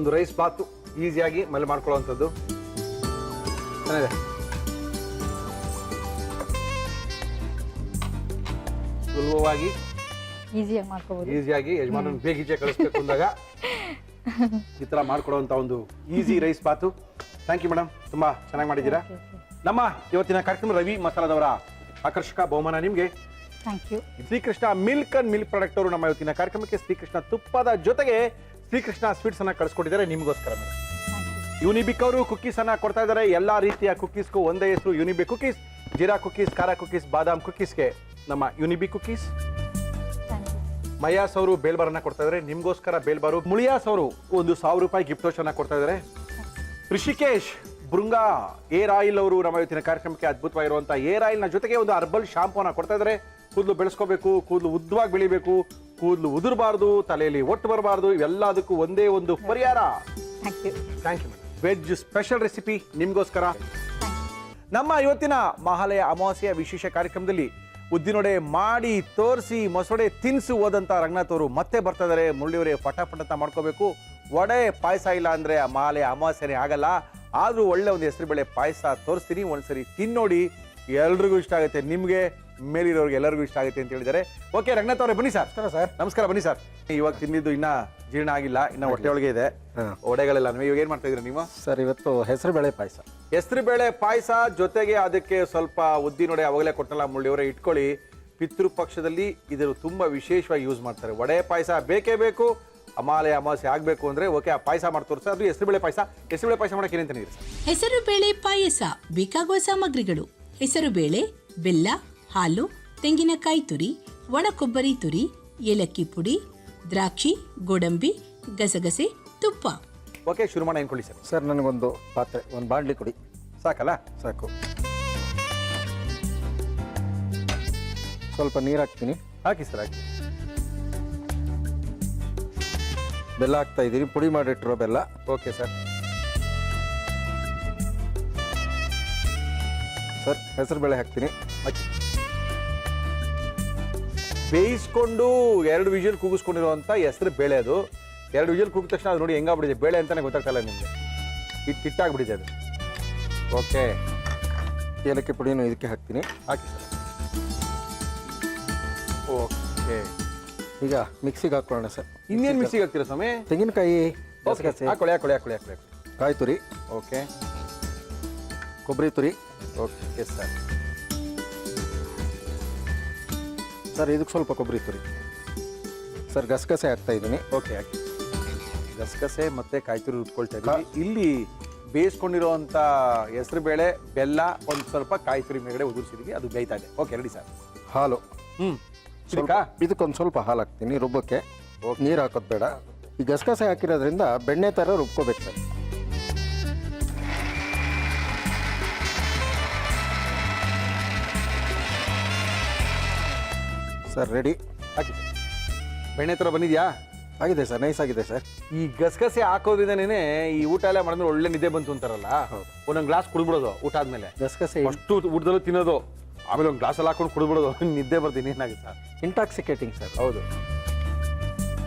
ಒಂದು ರೈಸ್ ಬಾತು ಈಸಿಯಾಗಿ ಮನೇಲಿ ಮಾಡ್ಕೊಳ್ಳುವಂಥದ್ದು ಚೆನ್ನಾಗಿದೆ. ಸುಲಭವಾಗಿ ಈಸಿಯಾಗಿ ಮಾಡ್ಕೋಬಹುದು. ಈಸಿಯಾಗಿ ಯಜಮಾನನ ಬೇಗ ಈಚೆ ಕಳಿಸ್ಬೇಕು ಅಂದಾಗ ಈ ತರ ಮಾಡ್ಕೊಡುವಂತ ಒಂದು ಈಸಿ ರೈಸ್ ಬಾತು. ಥ್ಯಾಂಕ್ ಯು ಮೇಡಮ್, ತುಂಬಾ ಚೆನ್ನಾಗಿ ಮಾಡಿದ್ದೀರಾ. ನಮ್ಮ ಇವತ್ತಿನ ಕಾರ್ಯಕ್ರಮ ರವಿ ಮಸಾಲದವರ ಆಕರ್ಷಕ ಬಹುಮಾನ ನಿಮ್ಗೆ. Thank you. Srikrishna milk and milk product ಅವರು ನಮ್ಮ ಇವತ್ತಿನ ಕಾರ್ಯಕ್ರಮಕ್ಕೆ ಶ್ರೀಕೃಷ್ಣ ತುಪ್ಪದ ಜೊತೆಗೆ ಶ್ರೀಕೃಷ್ಣ ಸ್ವೀಟ್ಸ್ ಅನ್ನ ಕಳಿಸ್ಕೊಟ್ಟಿದ್ದಾರೆ ನಿಮಗೋಸ್ಕರ. ಯುನಿಬಿಕ್ ಅವರು ಕುಕ್ಕೀಸ್ ಅನ್ನ ಕೊಡ್ತಾ ಇದ್ದಾರೆ. ಎಲ್ಲಾ ರೀತಿಯ ಕುಕ್ಕೀಸ್ಗೂ ಒಂದೇ ಹೆಸರು, ಯುನಿಬಿಕ್ ಕುಕ್ಕೀಸ್. ಜೀರಾ ಕುಕ್ಕೀಸ್, ಖಾರ ಕುಕ್ಕೀಸ್, ಬಾದಾಮ್ ಕುಕ್ಕೀಸ್ಗೆ ನಮ್ಮ ಯುನಿಬಿಕ್ ಕುಕ್ಕೀಸ್. ಮಯಾಸ್ ಅವರು ಬೇಲ್ಬಾರ್ ಅನ್ನ ಕೊಡ್ತಾ ಇದ್ದಾರೆ ನಿಮ್ಗೋಸ್ಕರ ಬೇಲ್ಬಾರು. ಮುಳಿಯಾಸ್ ಅವರು ಒಂದು 1000 ರೂಪಾಯಿ ಗಿಫ್ಟ್ ವೋಚರ್ ಅನ್ನ ಕೊಡ್ತಾ ಇದ್ದಾರೆ. ಋಷಿಕೇಶ್ ಬೃಂಗಾ ಏರ್ ಆಯಿಲ್ ಅವರು ನಮ್ಮ ಇವತ್ತಿನ ಕಾರ್ಯಕ್ರಮಕ್ಕೆ ಅದ್ಭುತವಾಗಿರುವಂತಹ ಏರ್ ಆಯಿಲ್ ನ ಜೊತೆಗೆ ಒಂದು ಹರ್ಬಲ್ ಶಾಂಪೂ ಅನ್ನ ಕೊಡ್ತಾ ಇದ್ದಾರೆ. ಕೂದಲು ಬೆಳೆಸ್ಕೋಬೇಕು, ಕೂದಲು ಉದ್ದವಾಗಿ ಬೆಳಿಬೇಕು, ಕೂದಲು ಉದುರಬಾರ್ದು, ತಲೆಯಲ್ಲಿ ಒಟ್ಟು ಬರಬಾರ್ದು, ಇವೆಲ್ಲದಕ್ಕೂ ಒಂದೇ ಒಂದು ಪರಿಹಾರ. Thank you madam. Veg special recipe ನಿಮ್ಗೋಸ್ಕರ. ನಮ್ಮ ಇವತ್ತಿನ ಮಹಾಲಯ ಅಮಾವಾಸ್ಯೆಯ ವಿಶೇಷ ಕಾರ್ಯಕ್ರಮದಲ್ಲಿ ಉದ್ದಿನೊಡೆ ಮಾಡಿ ತೋರಿಸಿ ಮೊಸಳೆ ತಿನ್ಸು ಹೋದಂತ ರಂಗನಾಥ್ ಅವರು ಮತ್ತೆ ಬರ್ತಾ ಇದ್ದಾರೆ. ಮುರಳಿಯವರೇ ಪಟಾಪಟ ಅಂತ ಮಾಡ್ಕೋಬೇಕು. ವಡೆ ಪಾಯಸ ಇಲ್ಲ ಅಂದ್ರೆ ಆ ಮಹಾಲಯ ಅಮಾವಾಸ್ಯೆನೇ ಆಗಲ್ಲ. ಆದ್ರೂ ಒಳ್ಳೆ ಒಂದು ಹೆಸರುಬೇಳೆ ಪಾಯಸ ತೋರಿಸ್ತೀನಿ, ಒಂದ್ಸರಿ ತಿನ್ನೋಡಿ, ಎಲ್ರಿಗೂ ಇಷ್ಟ ಆಗುತ್ತೆ. ನಿಮ್ಗೆ ಮೇಲಿರೋರಿಗೆ ಎಲ್ಲರಿಗೂ ಇಷ್ಟ ಆಗುತ್ತೆ ಅಂತ ಹೇಳಿದ್ದಾರೆ. ಓಕೆ ರಂಗನಾಥ್ ಅವರೇ ಬನ್ನಿ ಸರ್. ನಮಸ್ಕಾರ, ಬನ್ನಿ ಸರ್. ಇವಾಗ ತಿಂದಿದ್ದು ಇನ್ನ ಜೀರ್ಣ ಆಗಿಲ್ಲ, ಇನ್ನ ಹೊಟ್ಟೆ ಒಳಗೆ ಇದೆ ಒಡೆಗಳೆಲ್ಲ. ಇವಾಗ ಏನ್ ಮಾಡ್ತಾ ಇದ್ರಿ ನೀವು? ಸರ್ ಇವತ್ತು ಹೆಸರುಬೇಳೆ ಪಾಯಸ. ಹೆಸರುಬೇಳೆ ಪಾಯಸ ಜೊತೆಗೆ ಅದಕ್ಕೆ ಸ್ವಲ್ಪ ಉದ್ದಿನೊಡೆ ಅವಾಗಲೇ ಕೊಟ್ಟಲ್ಲ ಮುರಳಿಯವರೇ, ಇಟ್ಕೊಳ್ಳಿ. ಪಿತೃ ಪಕ್ಷದಲ್ಲಿ ಇದರ ತುಂಬಾ ವಿಶೇಷವಾಗಿ ಯೂಸ್ ಮಾಡ್ತಾರೆ. ವಡೆ ಪಾಯಸ ಬೇಕೇ ಬೇಕು. ಅಮಾಲಯ ಅಮಾವಾಸ್ಯೆ ಆಗ್ಬೇಕು ಅಂದ್ರೆ ಓಕೆ ಆ ಪಾಯಸ ಮಾಡಿ ತೋರಿಸ. ಅದು ಹೆಸರುಬೇಳೆ ಪಾಯಸ. ಹೆಸರುಬೇಳೆ ಪಾಯಸ ಮಾಡಕ್ಕೆ ಏನಂತ ನೀಡಿ ಸರ್? ಹೆಸರುಬೇಳೆ ಪಾಯಸ ಬೇಕಾಗುವ ಸಾಮಗ್ರಿಗಳು: ಹೆಸರುಬೇಳೆ, ಬೆಲ್ಲ, ಹಾಲು, ತೆಂಗಿನಕಾಯಿ ತುರಿ, ಒಣ ಕೊಬ್ಬರಿ ತುರಿ, ಏಲಕ್ಕಿ ಪುಡಿ, ದ್ರಾಕ್ಷಿ, ಗೋಡಂಬಿ, ಗಸಗಸೆ, ತುಪ್ಪ. ಓಕೆ ಶುರು ಮಾಡೋಣ ಅನ್ಕೊಳ್ಳಿ ಸರ್. ಸರ್ ನನಗೊಂದು ಪಾತ್ರೆ, ಒಂದು ಬಾಣಲಿ ಕೊಡಿ. ಸಾಕಲ್ಲ? ಸಾಕು. ಸ್ವಲ್ಪ ನೀರು ಹಾಕ್ತೀನಿ. ಹಾಕಿ ಸರ್, ಹಾಕಿ. ಬೆಲ್ಲ ಹಾಕ್ತಾ ಇದ್ದೀನಿ, ಪುಡಿ ಮಾಡಿಟ್ಟಿರೋ ಬೆಲ್ಲ. Okay sir. ಸರ್ ಹೆಸರುಬೇಳೆ ಹಾಕ್ತೀನಿ. ಹಾಕಿ. ಬೇಯಿಸ್ಕೊಂಡು 2 ವಿಷಲ್ ಕೂಗಿಸ್ಕೊಂಡಿರುವಂಥ ಹೆಸರು ಬೇಳೆ. ಅದು 2 ವಿಷಲ್ ಕೂಗಿದ ತಕ್ಷಣ ಅದು ನೋಡಿ ಹೆಂಗಾಗ್ಬಿಟ್ಟಿದೆ, ಬೇಳೆ ಅಂತಾನೆ ಗೊತ್ತಾಗ್ತಲ್ಲ ನಿಮಗೆ. ಹಿಟ್ಟಾಗ್ಬಿಟ್ಟಿದೆ ಅದು. ಓಕೆ, ಏಲಕ್ಕಿ ಪುಡಿನೂ ಇದಕ್ಕೆ ಹಾಕ್ತೀನಿ. ಹಾಕಿ ಸರ್. ಓಕೆ, ಈಗ ಮಿಕ್ಸಿಗೆ ಹಾಕೊಳ್ಳೋಣ ಸರ್. ಇನ್ನೇನು ಮಿಕ್ಸಿಗೆ ಹಾಕ್ತೀರಾ ಸ್ವಾಮಿ? ತೆಂಗಿನಕಾಯಿ, ಗಸಗಸೆ, ಹಾಕೊಳ್ಳಿ. ಕಾಯಿ ತುರಿ, ಓಕೆ, ಕೊಬ್ಬರಿ ತುರಿ. Okay sir. ಸರ್ ಇದಕ್ಕೆ ಸ್ವಲ್ಪ ಕೊಬ್ಬರಿ ತುರಿ. ಸರ್ ಗಸಗಸೆ ಹಾಕ್ತಾ ಇದ್ದೀನಿ. ಓಕೆ, ಹಾಕಿ. ಗಸಗಸೆ ಮತ್ತೆ ಕಾಯಿ ತುರಿ ರುಬ್ಕೊಳ್ತಾ ಇದ್ದೀವಿ. ಇಲ್ಲಿ ಬೇಯಿಸ್ಕೊಂಡಿರುವಂಥ ಹೆಸರುಬೇಳೆ, ಬೆಲ್ಲ, ಒಂದು ಸ್ವಲ್ಪ ಕಾಯಿ ತುರಿ ಮೇಲ್ಗಡೆ ಉದುರಿಸಿದೀವಿ, ಅದು ಬೇಯ್ತಾ ಇದೆ. Okay ready sir. ಹಾಲು. ಇದಕ್ಕಾ? ಇದಕ್ಕೊಂದು ಸ್ವಲ್ಪ ಹಾಲು ಹಾಕ್ತೀನಿ ರುಬ್ಬಕ್ಕೆ. ನೀರು ಹಾಕೋದು ಬೇಡ. ಈ ಗಸಗಸೆ ಹಾಕಿರೋದ್ರಿಂದ ಬೆಣ್ಣೆ ಥರ ರುಬ್ಕೋಬೇಕು ಸರ್. Sir ready. ಹಾಕಿ ಸರ್. ಬೆಣ್ಣೆ ಥರ ಬಂದಿದ್ಯಾ? ಆಗಿದೆ ಸರ್, ನೈಸ್ ಆಗಿದೆ ಸರ್. ಈ ಗಸಗಸೆ ಹಾಕೋದ್ರಿಂದನೇ ಈ ಊಟ ಎಲ್ಲ ಮಾಡಿದ್ರೆ ಒಳ್ಳೆ ನಿದ್ದೆ ಬಂತು ಅಂತಾರಲ್ಲ, ಒಂದೊಂದು ಗ್ಲಾಸ್ ಕುಡಿದ್ಬಿಡೋದು ಊಟ ಆದ್ಮೇಲೆ. ಗಸಗಸೆ ಅಷ್ಟು ಊಟದಲ್ಲೂ ತಿನ್ನೋದು, ಆಮೇಲೆ ಒಂದು ಗ್ಲಾಸಲ್ಲಿ ಹಾಕೊಂಡು ಕುಡಿದ್ಬಿಡೋದು, ನಿದ್ದೆ ಬರ್ತೀನಿ. ಏನಾಗುತ್ತೆ ಸರ್? Intoxicating sir. ಹೌದು.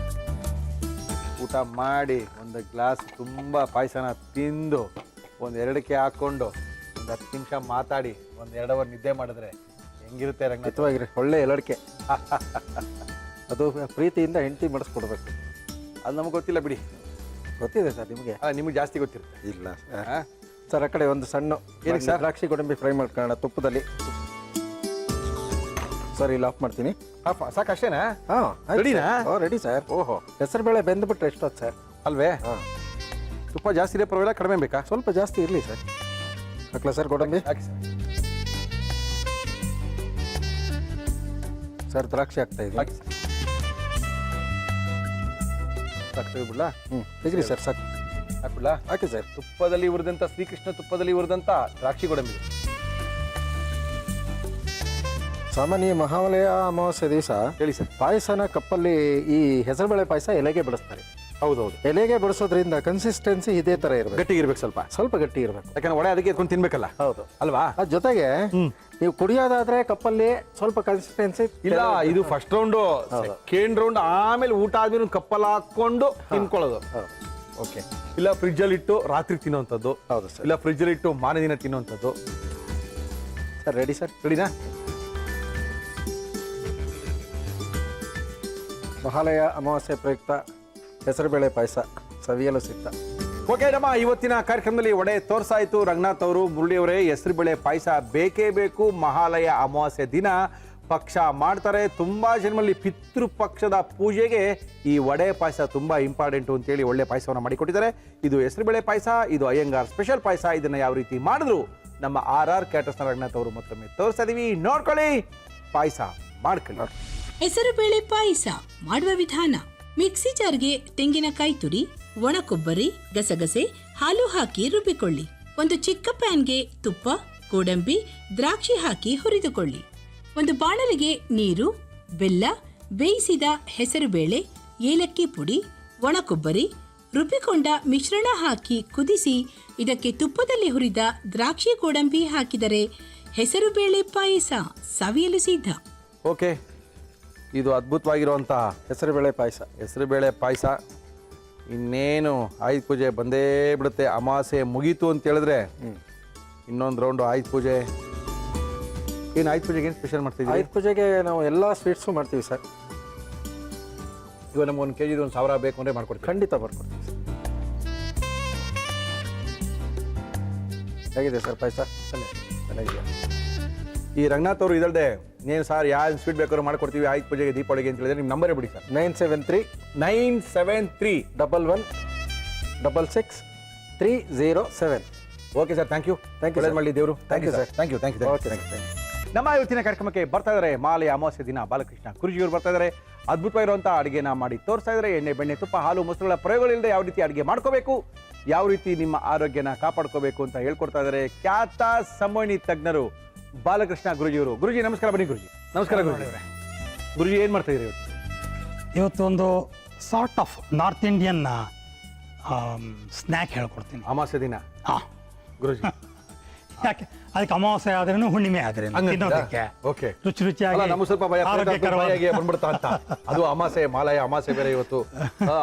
ಊಟ ಮಾಡಿ ಒಂದು ಗ್ಲಾಸ್ ತುಂಬ ಪಾಯಸನ ತಿಂದು ಒಂದು 2ಕ್ಕೆ ಹಾಕ್ಕೊಂಡು ಒಂದು 10 ನಿಮಿಷ ಮಾತಾಡಿ ಒಂದು 2 ಅವರ್ ನಿದ್ದೆ ಮಾಡಿದ್ರೆ ಹೆಂಗಿರುತ್ತೆ ರಂಗ? ಹಿತವಾಗಿರಿ, ಒಳ್ಳೆ ಎಲಡಿಕೆ. ಅದು ಪ್ರೀತಿಯಿಂದ ಹೆಂಡತಿ ಮಾಡಿಸ್ಕೊಡ್ಬೇಕು. ಅದು ನಮಗೆ ಗೊತ್ತಿಲ್ಲ ಬಿಡಿ. ಗೊತ್ತಿದೆ ಸರ್ ನಿಮಗೆ? ನಿಮಗೆ ಜಾಸ್ತಿ ಗೊತ್ತಿರುತ್ತೆ. ಇಲ್ಲ ಸರ್. ಆ ಕಡೆ ಒಂದು ಸಣ್ಣ ಏನಕ್ಕೆ ಸರ್? ದ್ರಾಕ್ಷಿ ಗೋಡಂಬಿ ಫ್ರೈ ಮಾಡ್ಕೊಳ್ಳೋಣ ತುಪ್ಪದಲ್ಲಿ. ಸರ್ ಇಲ್ಲಿ ಆಫ್ ಮಾಡ್ತೀನಿ. ಸಾಕಷ್ಟೇನಾ? ಹಾಂ ರೆಡಿನಾ? Ready sir. ಓಹೋ, ಹೆಸರುಬೇಳೆ ಬೆಂದ್ಬಿಟ್ರೆ ಎಷ್ಟೊತ್ತು ಸರ್? ಅಲ್ವೇ? ಹಾಂ. ತುಪ್ಪ ಜಾಸ್ತಿ ಇದೆ ಪರವಾಗಿಲ್ಲ, ಕಡಿಮೆ ಬೇಕಾ? ಸ್ವಲ್ಪ ಜಾಸ್ತಿ ಇರಲಿ ಸರ್. ಹಾಕ್ಲಾ ಸರ್ ಗೋಡಂಬಿ? ಹಾಕಿ ಸರ್. ಸರ್ ದ್ರಾಕ್ಷಿ ಹಾಕ್ತಾ ಇದ್ದೀನಿ. ಹಾಕಿ ಸರ್. ಸಾಕು ತೆಗೆದ್ಬಿಡ್ಲಾ? ತೆಗ್ರಿ ಸರ್, ಸಾಕು. ಹಾಕ್ಬಿಡ್ಲಾ? ಹಾಕಿ ಸರ್. ತುಪ್ಪದಲ್ಲಿ ಹುರಿದಂಥ ಶ್ರೀಕೃಷ್ಣ ತುಪ್ಪದಲ್ಲಿ ಹುರಿದಂಥ ದ್ರಾಕ್ಷಿ ಗೋಡಂಬಿ. ಸಾಮಾನ್ಯ ಮಹಾಲಯ ಅಮಾವಾಸ್ಯೆ ದಿವಸ ಹೇಳಿ ಸರ್. ಪಾಯಸನ ಕಪ್ಪಲ್ಲಿ, ಈ ಹೆಸರುಬೇಳೆ ಪಾಯಸ ಎಲೆಗೆ ಬಡಿಸ್ತಾರೆ. ಹೌದೌದು. ಎಲೆಗೆ ಬಡಿಸೋದ್ರಿಂದ ಕನ್ಸಿಸ್ಟೆನ್ಸಿ ಇದೇ ತರ ಇರಬೇಕು. ಗಟ್ಟಿಗಿರ್ಬೇಕು, ಸ್ವಲ್ಪ ಗಟ್ಟಿ ಇರಬೇಕು. ಯಾಕಂದ್ರೆ ಒಡೆ ಅದಕ್ಕೆ ಎತ್ಕೊಂಡು ತಿನ್ಬೇಕಲ್ಲ. ಹೌದು ಅಲ್ವಾ? ಅದ್ರ ಜೊತೆಗೆ ನೀವು ಕುಡಿಯೋದಾದ್ರೆ ಕಪ್ಪಲ್ಲಿ ಸ್ವಲ್ಪ ಕನ್ಸಿಸ್ಟೆನ್ಸಿ ಇಲ್ಲ. ಇದು ಫಸ್ಟ್ ರೌಂಡ್, ಸೆಕೆಂಡ್ ರೌಂಡ್, ಆಮೇಲೆ ಊಟ ಆದ್ಮೇಲೆ ಒಂದು ಕಪ್ಪಲ್ಲಿ ಹಾಕೊಂಡು ತಿನ್ಕೊಳ್ಳೋದು. ಓಕೆ. ಇಲ್ಲ ಫ್ರಿಜ್ಜಲ್ಲಿ ಇಟ್ಟು ರಾತ್ರಿ ತಿನ್ನೋವಂಥದ್ದು, ಹೌದು ಸರ್. ಇಲ್ಲ ಫ್ರಿಜ್ಜಲ್ಲಿ ಇಟ್ಟು ಮಾರನೇ ದಿನ ತಿನ್ನೋವಂಥದ್ದು. Sir ready sir. ರೆಡಿನಾ? ಮಹಾಲಯ ಅಮಾವಾಸ್ಯೆ ಪ್ರಯುಕ್ತ ಹೆಸರುಬೇಳೆ ಪಾಯಸ ಸವಿಯಲು ಸಿದ್ಧ. ಓಕೆ, ನಮ್ಮ ಇವತ್ತಿನ ಕಾರ್ಯಕ್ರಮದಲ್ಲಿ ಒಡೆ ತೋರ್ಸಾಯ್ತು. ರಂಗನಾಥ್ ಅವರು, ಮುರಳಿ ಅವರೇ, ಹೆಸರುಬೇಳೆ ಪಾಯಸ ಬೇಕೇ ಬೇಕು. ಮಹಾಲಯ ಅಮಾವಾಸ್ಯೆ ದಿನ ಪಕ್ಷ ಮಾಡ್ತಾರೆ. ತುಂಬಾ ಜನರಲ್ಲಿ ಪಿತೃ ಪಕ್ಷದ ಪೂಜೆಗೆ ಈ ವಡೆ ಪಾಯಸ ತುಂಬಾ ಇಂಪಾರ್ಟೆಂಟು ಅಂತೇಳಿ ಒಳ್ಳೆ ಪಾಯಸವನ್ನು ಮಾಡಿಕೊಟ್ಟಿದ್ದಾರೆ. ಇದು ಹೆಸರುಬೇಳೆ ಪಾಯಸ, ಇದು ಅಯ್ಯಂಗಾರ್ ಸ್ಪೆಷಲ್ ಪಾಯಸ. ಇದನ್ನ ಯಾವ ರೀತಿ ಮಾಡಿದ್ರು ನಮ್ಮ RR ಕ್ಯಾಟರ್ಸ್ನ ರಂಗನಾಥ್ ಅವರು ಮತ್ತೊಮ್ಮೆ ತೋರಿಸ್ತಾ ಇದೀವಿ, ನೋಡ್ಕೊಳ್ಳಿ, ಪಾಯಸ ಮಾಡ್ಕೊಳ್ಳಿ. ಹೆಸರುಬೇಳೆ ಪಾಯಸ ಮಾಡುವ ವಿಧಾನ: ಮಿಕ್ಸಿ ಜಾರ್ಗೆ ತೆಂಗಿನಕಾಯಿ ತುರಿ, ಒಣ ಕೊಬ್ಬರಿ, ಗಸಗಸೆ, ಹಾಲು ಹಾಕಿ ರುಬ್ಬಿಕೊಳ್ಳಿ. ಒಂದು ಚಿಕ್ಕ ಪ್ಯಾನ್ಗೆ ತುಪ್ಪ, ಗೋಡಂಬಿ, ದ್ರಾಕ್ಷಿ ಹಾಕಿ ಹುರಿದುಕೊಳ್ಳಿ. ಒಂದು ಬಾಣಲಿಗೆ ನೀರು, ಬೆಲ್ಲ, ಬೇಯಿಸಿದ ಹೆಸರುಬೇಳೆ, ಏಲಕ್ಕಿ ಪುಡಿ, ಒಣ ಕೊಬ್ಬರಿ, ರುಬ್ಬಿಕೊಂಡ ಮಿಶ್ರಣ ಹಾಕಿ ಕುದಿಸಿ ಇದಕ್ಕೆ ತುಪ್ಪದಲ್ಲಿ ಹುರಿದ ದ್ರಾಕ್ಷಿ ಗೋಡಂಬಿ ಹಾಕಿದರೆ ಹೆಸರುಬೇಳೆ ಪಾಯಸ ಸವಿಯಲು ಸಿದ್ಧ. ಓಕೆ, ಇದು ಅದ್ಭುತವಾಗಿರುವಂಥ ಹೆಸರುಬೇಳೆ ಪಾಯಸ. ಹೆಸರುಬೇಳೆ ಪಾಯಸ. ಇನ್ನೇನು ಆಯುಧ ಪೂಜೆ ಬಂದೇ ಬಿಡುತ್ತೆ. ಅಮಾವಾಸ್ಯೆ ಮುಗೀತು ಅಂತ ಹೇಳಿದ್ರೆ ಇನ್ನೊಂದು ರೌಂಡು ಆಯುಧ ಪೂಜೆ. ಏನು ಆಯುಧ ಪೂಜೆಗೆ ಏನು ಸ್ಪೆಷಲ್ ಮಾಡ್ತಿದ್ದೀವಿ? ಆಯುಧ ಪೂಜೆಗೆ ನಾವು ಎಲ್ಲ ಸ್ವೀಟ್ಸು ಮಾಡ್ತೀವಿ ಸರ್. ಇವಾಗ ನಮ್ಗೆ 1 kg 1,000 ಬೇಕು ಅಂದರೆ ಮಾಡ್ಕೊಡ್ತೀವಿ. ಖಂಡಿತ ಬರ್ಕೊಡ್ತೀವಿ ಸರ್. ಹೇಗಿದೆ ಸರ್ ಪಾಯಸ? ಚೆನ್ನಾಗಿದೆ. ಈ ರಂಗನಾಥ್ ಅವರು ಇದಲ್ಲದೆ ನೀನು ಸರ್ ಯಾವ ಸ್ವೀಟ್ ಬೇಕಾದ್ರೂ ಮಾಡ್ಕೊಡ್ತೀವಿ ಆಯುಧ ಪೂಜೆಗೆ, ದೀಪಾವಳಿಗೆ ಅಂತ ಹೇಳಿದ್ರೆ ನಿಮ್ಮ ನಂಬರೇ ಬಿಡಿ ಸರ್. 973 973 11 66 307. Okay sir, thank you. Thank you, sir. ಮಾಡಲಿ ದೇವರು. Thank you, sir. Thank you. Okay thank you. ನಮ್ಮ ಇವತ್ತಿನ ಕಾರ್ಯಕ್ರಮಕ್ಕೆ ಬರ್ತಾ ಇದ್ದಾರೆ ಮಾಲೆಯ ಅಮಾವಾಸ್ಯೆ ದಿನ ಬಾಲಕೃಷ್ಣ ಗುರುಜಿಯವರು ಬರ್ತಾ ಇದ್ದಾರೆ. ಅದ್ಭುತವಾಗಿರುವಂಥ ಅಡುಗೆನ ಮಾಡಿ ತೋರಿಸ್ತಾ ಇದ್ದಾರೆ. ಎಣ್ಣೆ, ಬೆಣ್ಣೆ, ತುಪ್ಪ, ಹಾಲು, ಮೊಸರುಗಳ ಪ್ರಯೋಗಗಳಿಲ್ಲದೆ ಯಾವ ರೀತಿ ಅಡುಗೆ ಮಾಡ್ಕೋಬೇಕು, ಯಾವ ರೀತಿ ನಿಮ್ಮ ಆರೋಗ್ಯನ ಕಾಪಾಡ್ಕೋಬೇಕು ಅಂತ ಹೇಳ್ಕೊಡ್ತಾ ಇದ್ದಾರೆ ಖ್ಯಾತ ಸಂಮೋಹಿನಿ ತಜ್ಞರು ಬಾಲಕೃಷ್ಣ ಗುರುಜಿಯವರು. ಗುರುಜಿ ನಮಸ್ಕಾರ. ಬನ್ನಿ ಗುರುಜಿ. ನಮಸ್ಕಾರ ಗುರುಜಿ ಅವರೇ. ಗುರುಜಿ ಏನು ಮಾಡ್ತಾ ಇದ್ದೀರಿ ಇವತ್ತು? ಇವತ್ತೊಂದು sort of north Indian snack ಹೇಳ್ಕೊಡ್ತೀನಿ. ಅಮಾವಾಸ್ಯೆ ದಿನ ಹಾಂ ಗುರುಜಿ. ಯಾಕೆ ಅದಕ್ಕೆ ಅಮಾವಾಸ್ಯೆ ಆದ್ರೇನು ಹುಣ್ಣಿಮೆ ಆದ್ರೇನು ತಿನ್ನೋದಕ್ಕೆ ಓಕೆ. ರುಚಿ ರುಚಿಯಾಗಿ ನಮ್ಮ ಸ್ವಲ್ಪ ಆರೋಗ್ಯಕರವಾಗಿ ಬಾಯಿಗೆ ಬಂದ್ಬಿಡ್ತಾ ಅಂತ. ಅದು ಅಮಾಸೆ, ಮಾಲಯ ಅಮಾಸೆ ಬೇರೆ ಇವತ್ತು.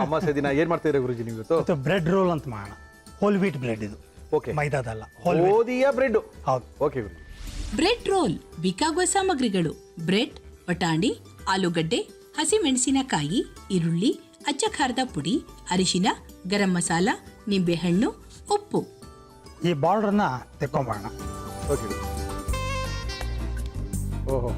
ಅಮಾಸೆ ದಿನ ಏನ್ ಮಾಡ್ತಾ ಇದ್ದೀರಾ ಗುರುಜಿ ನೀವು ಇವತ್ತು? ಮತ್ತು ಬ್ರೆಡ್ ರೋಲ್ ಅಂತ ಮಾಡೋಣ. ಹೋಲ್ ವೀಟ್ ಬ್ರೆಡ್ ಇದು. ಓಕೆ. ಮೈದಾದಲ್ಲ, ಗೋಧಿಯ ಬ್ರೆಡ್. ಹೌದು. ಓಕೆ ಗುರುಜಿ. ಬ್ರೆಡ್ ರೋಲ್ ಬೇಕಾಗುವ ಸಾಮಗ್ರಿಗಳು: ಬ್ರೆಡ್, ಬಟಾಣಿ, ಆಲೂಗಡ್ಡೆ, ಹಸಿಮೆಣಸಿನಕಾಯಿ, ಈರುಳ್ಳಿ, ಅಚ್ಚ ಖಾರದ ಪುಡಿ, ಅರಿಶಿನ, ಗರಂ ಮಸಾಲ, ನಿಂಬೆಹಣ್ಣು, ಉಪ್ಪು. ಈ ಬಾರ್ಡರ್ನ ತೆಕ್ಕೊಂಬೋಣ. ಓಕೆ. ಓಹೋ,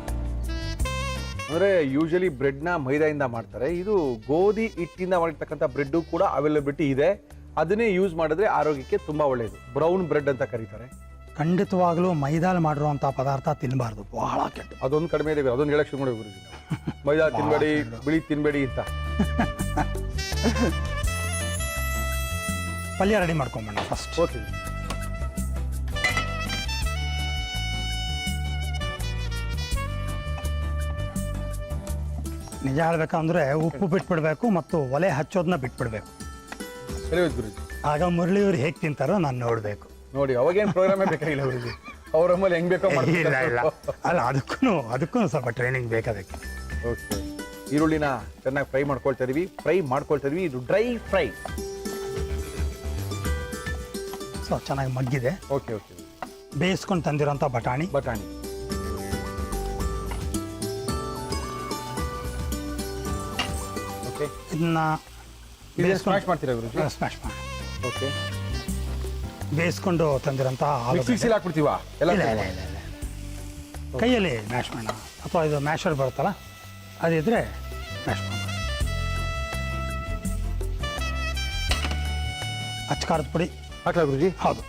ಅಂದ್ರೆ ಯೂಶಲಿ ಬ್ರೆಡ್ನ ಮೈದಾಯಿಂದ ಮಾಡ್ತಾರೆ. ಇದು ಗೋಧಿ ಹಿಟ್ಟಿಂದ ಮಾಡಿರ್ತಕ್ಕಂಥ ಬ್ರೆಡ್ ಕೂಡ ಅವೈಲಬಿಲಿಟಿ ಇದೆ. ಅದನ್ನೇ ಯೂಸ್ ಮಾಡಿದ್ರೆ ಆರೋಗ್ಯಕ್ಕೆ ತುಂಬಾ ಒಳ್ಳೆಯದು. ಬ್ರೌನ್ ಬ್ರೆಡ್ ಅಂತ ಕರೀತಾರೆ. ಖಂಡಿತವಾಗ್ಲೂ ಮೈದಾಲ್ ಮಾಡಿರುವಂಥ ಪದಾರ್ಥ ತಿನ್ನಬಾರ್ದು, ಬಹಳ ಕೆಟ್ಟ. ಅದೊಂದು ಕಡಿಮೆ ಇದೆ, ಅದೊಂದು ಹೇಳಕ್ ಶುರು ಮಾಡಿ ಗುರುಜಿ. ಮೈದಾ ತಿನ್ಬೇಡಿ, ಬಿಳಿ ತಿನ್ಬೇಡಿ ಅಂತ. ಪಲ್ಯ ರೆಡಿ ಮಾಡ್ಕೊಂಬೋಣ ಫಸ್ಟ್. ಓಕೆ. ನಿಜ ಹೇಳ್ಬೇಕಂದ್ರೆ ಉಪ್ಪು ಬಿಟ್ಬಿಡ್ಬೇಕು ಮತ್ತು ಒಲೆ ಹಚ್ಚೋದನ್ನ ಬಿಟ್ಬಿಡ್ಬೇಕು. ಸರಿ ಹೋಯ್ತು ಗುರುಜಿ. ಆಗ ಮುರಳಿಯವ್ರು ಹೇಗೆ ತಿಂತಾರೋ ನಾನು ನೋಡಬೇಕು. ನೋಡಿ, ಅವಾಗೇನು ಪ್ರೋಗ್ರಾಮೇ ಬೇಕಾಗಿಲ್ಲ ಗುರುಜಿ. ಅವ್ರ ಮೇಲೆ ಹೆಂಗ್ ಬೇಕೋ ಇಲ್ಲ ಮಾಡ್ತಾರೆ. ಇಲ್ಲ ಅಲ್ಲ, ಅದಕ್ಕೂ ಸ್ವಲ್ಪ ಟ್ರೈನಿಂಗ್ ಬೇಕಾದಕ್ಕೆ. ಓಕೆ. ಈರುಳ್ಳಿನ ಚೆನ್ನಾಗಿ ಫ್ರೈ ಮಾಡ್ಕೊಳ್ತಾ ಇದೀವಿ. ಇದು ಡ್ರೈ ಫ್ರೈ. ಸೊ ಚೆನ್ನಾಗಿ ಮಗ್ಗಿದೆ. Okay okay. ಬೇಯಿಸ್ಕೊಂಡು ತಂದಿರೋಂಥ ಬಟಾಣಿ. ಓಕೆ. ಇದನ್ನ ಸ್ಮ್ಯಾಶ್ ಮಾಡ್ತೀರಾ ಗುರುಜಿ? ಸ್ಮ್ಯಾಶ್ ಮಾಡಿ. ಓಕೆ. ಬೇಯಿಸ್ಕೊಂಡು ತಂದಿರೋಂಥ ಮಿಕ್ಸಿಲಿ ಹಾಕ್ಬಿಡ್ತೀವಾ ಎಲ್ಲ? ಕೈಯಲ್ಲಿ ಮ್ಯಾಶ್ ಮಾಡೋಣ, ಅಥವಾ ಇದು ಮ್ಯಾಶರ್ ಬರುತ್ತಲ್ಲ ಅದಿದ್ರೆ ಮ್ಯಾಶ್ ಮಾಡೋಣ. ಅಚ್ಕಾರದ ಪುಡಿ ಹಾಕ್ಲಾ ಗುರುಜಿ? ಹೌದು.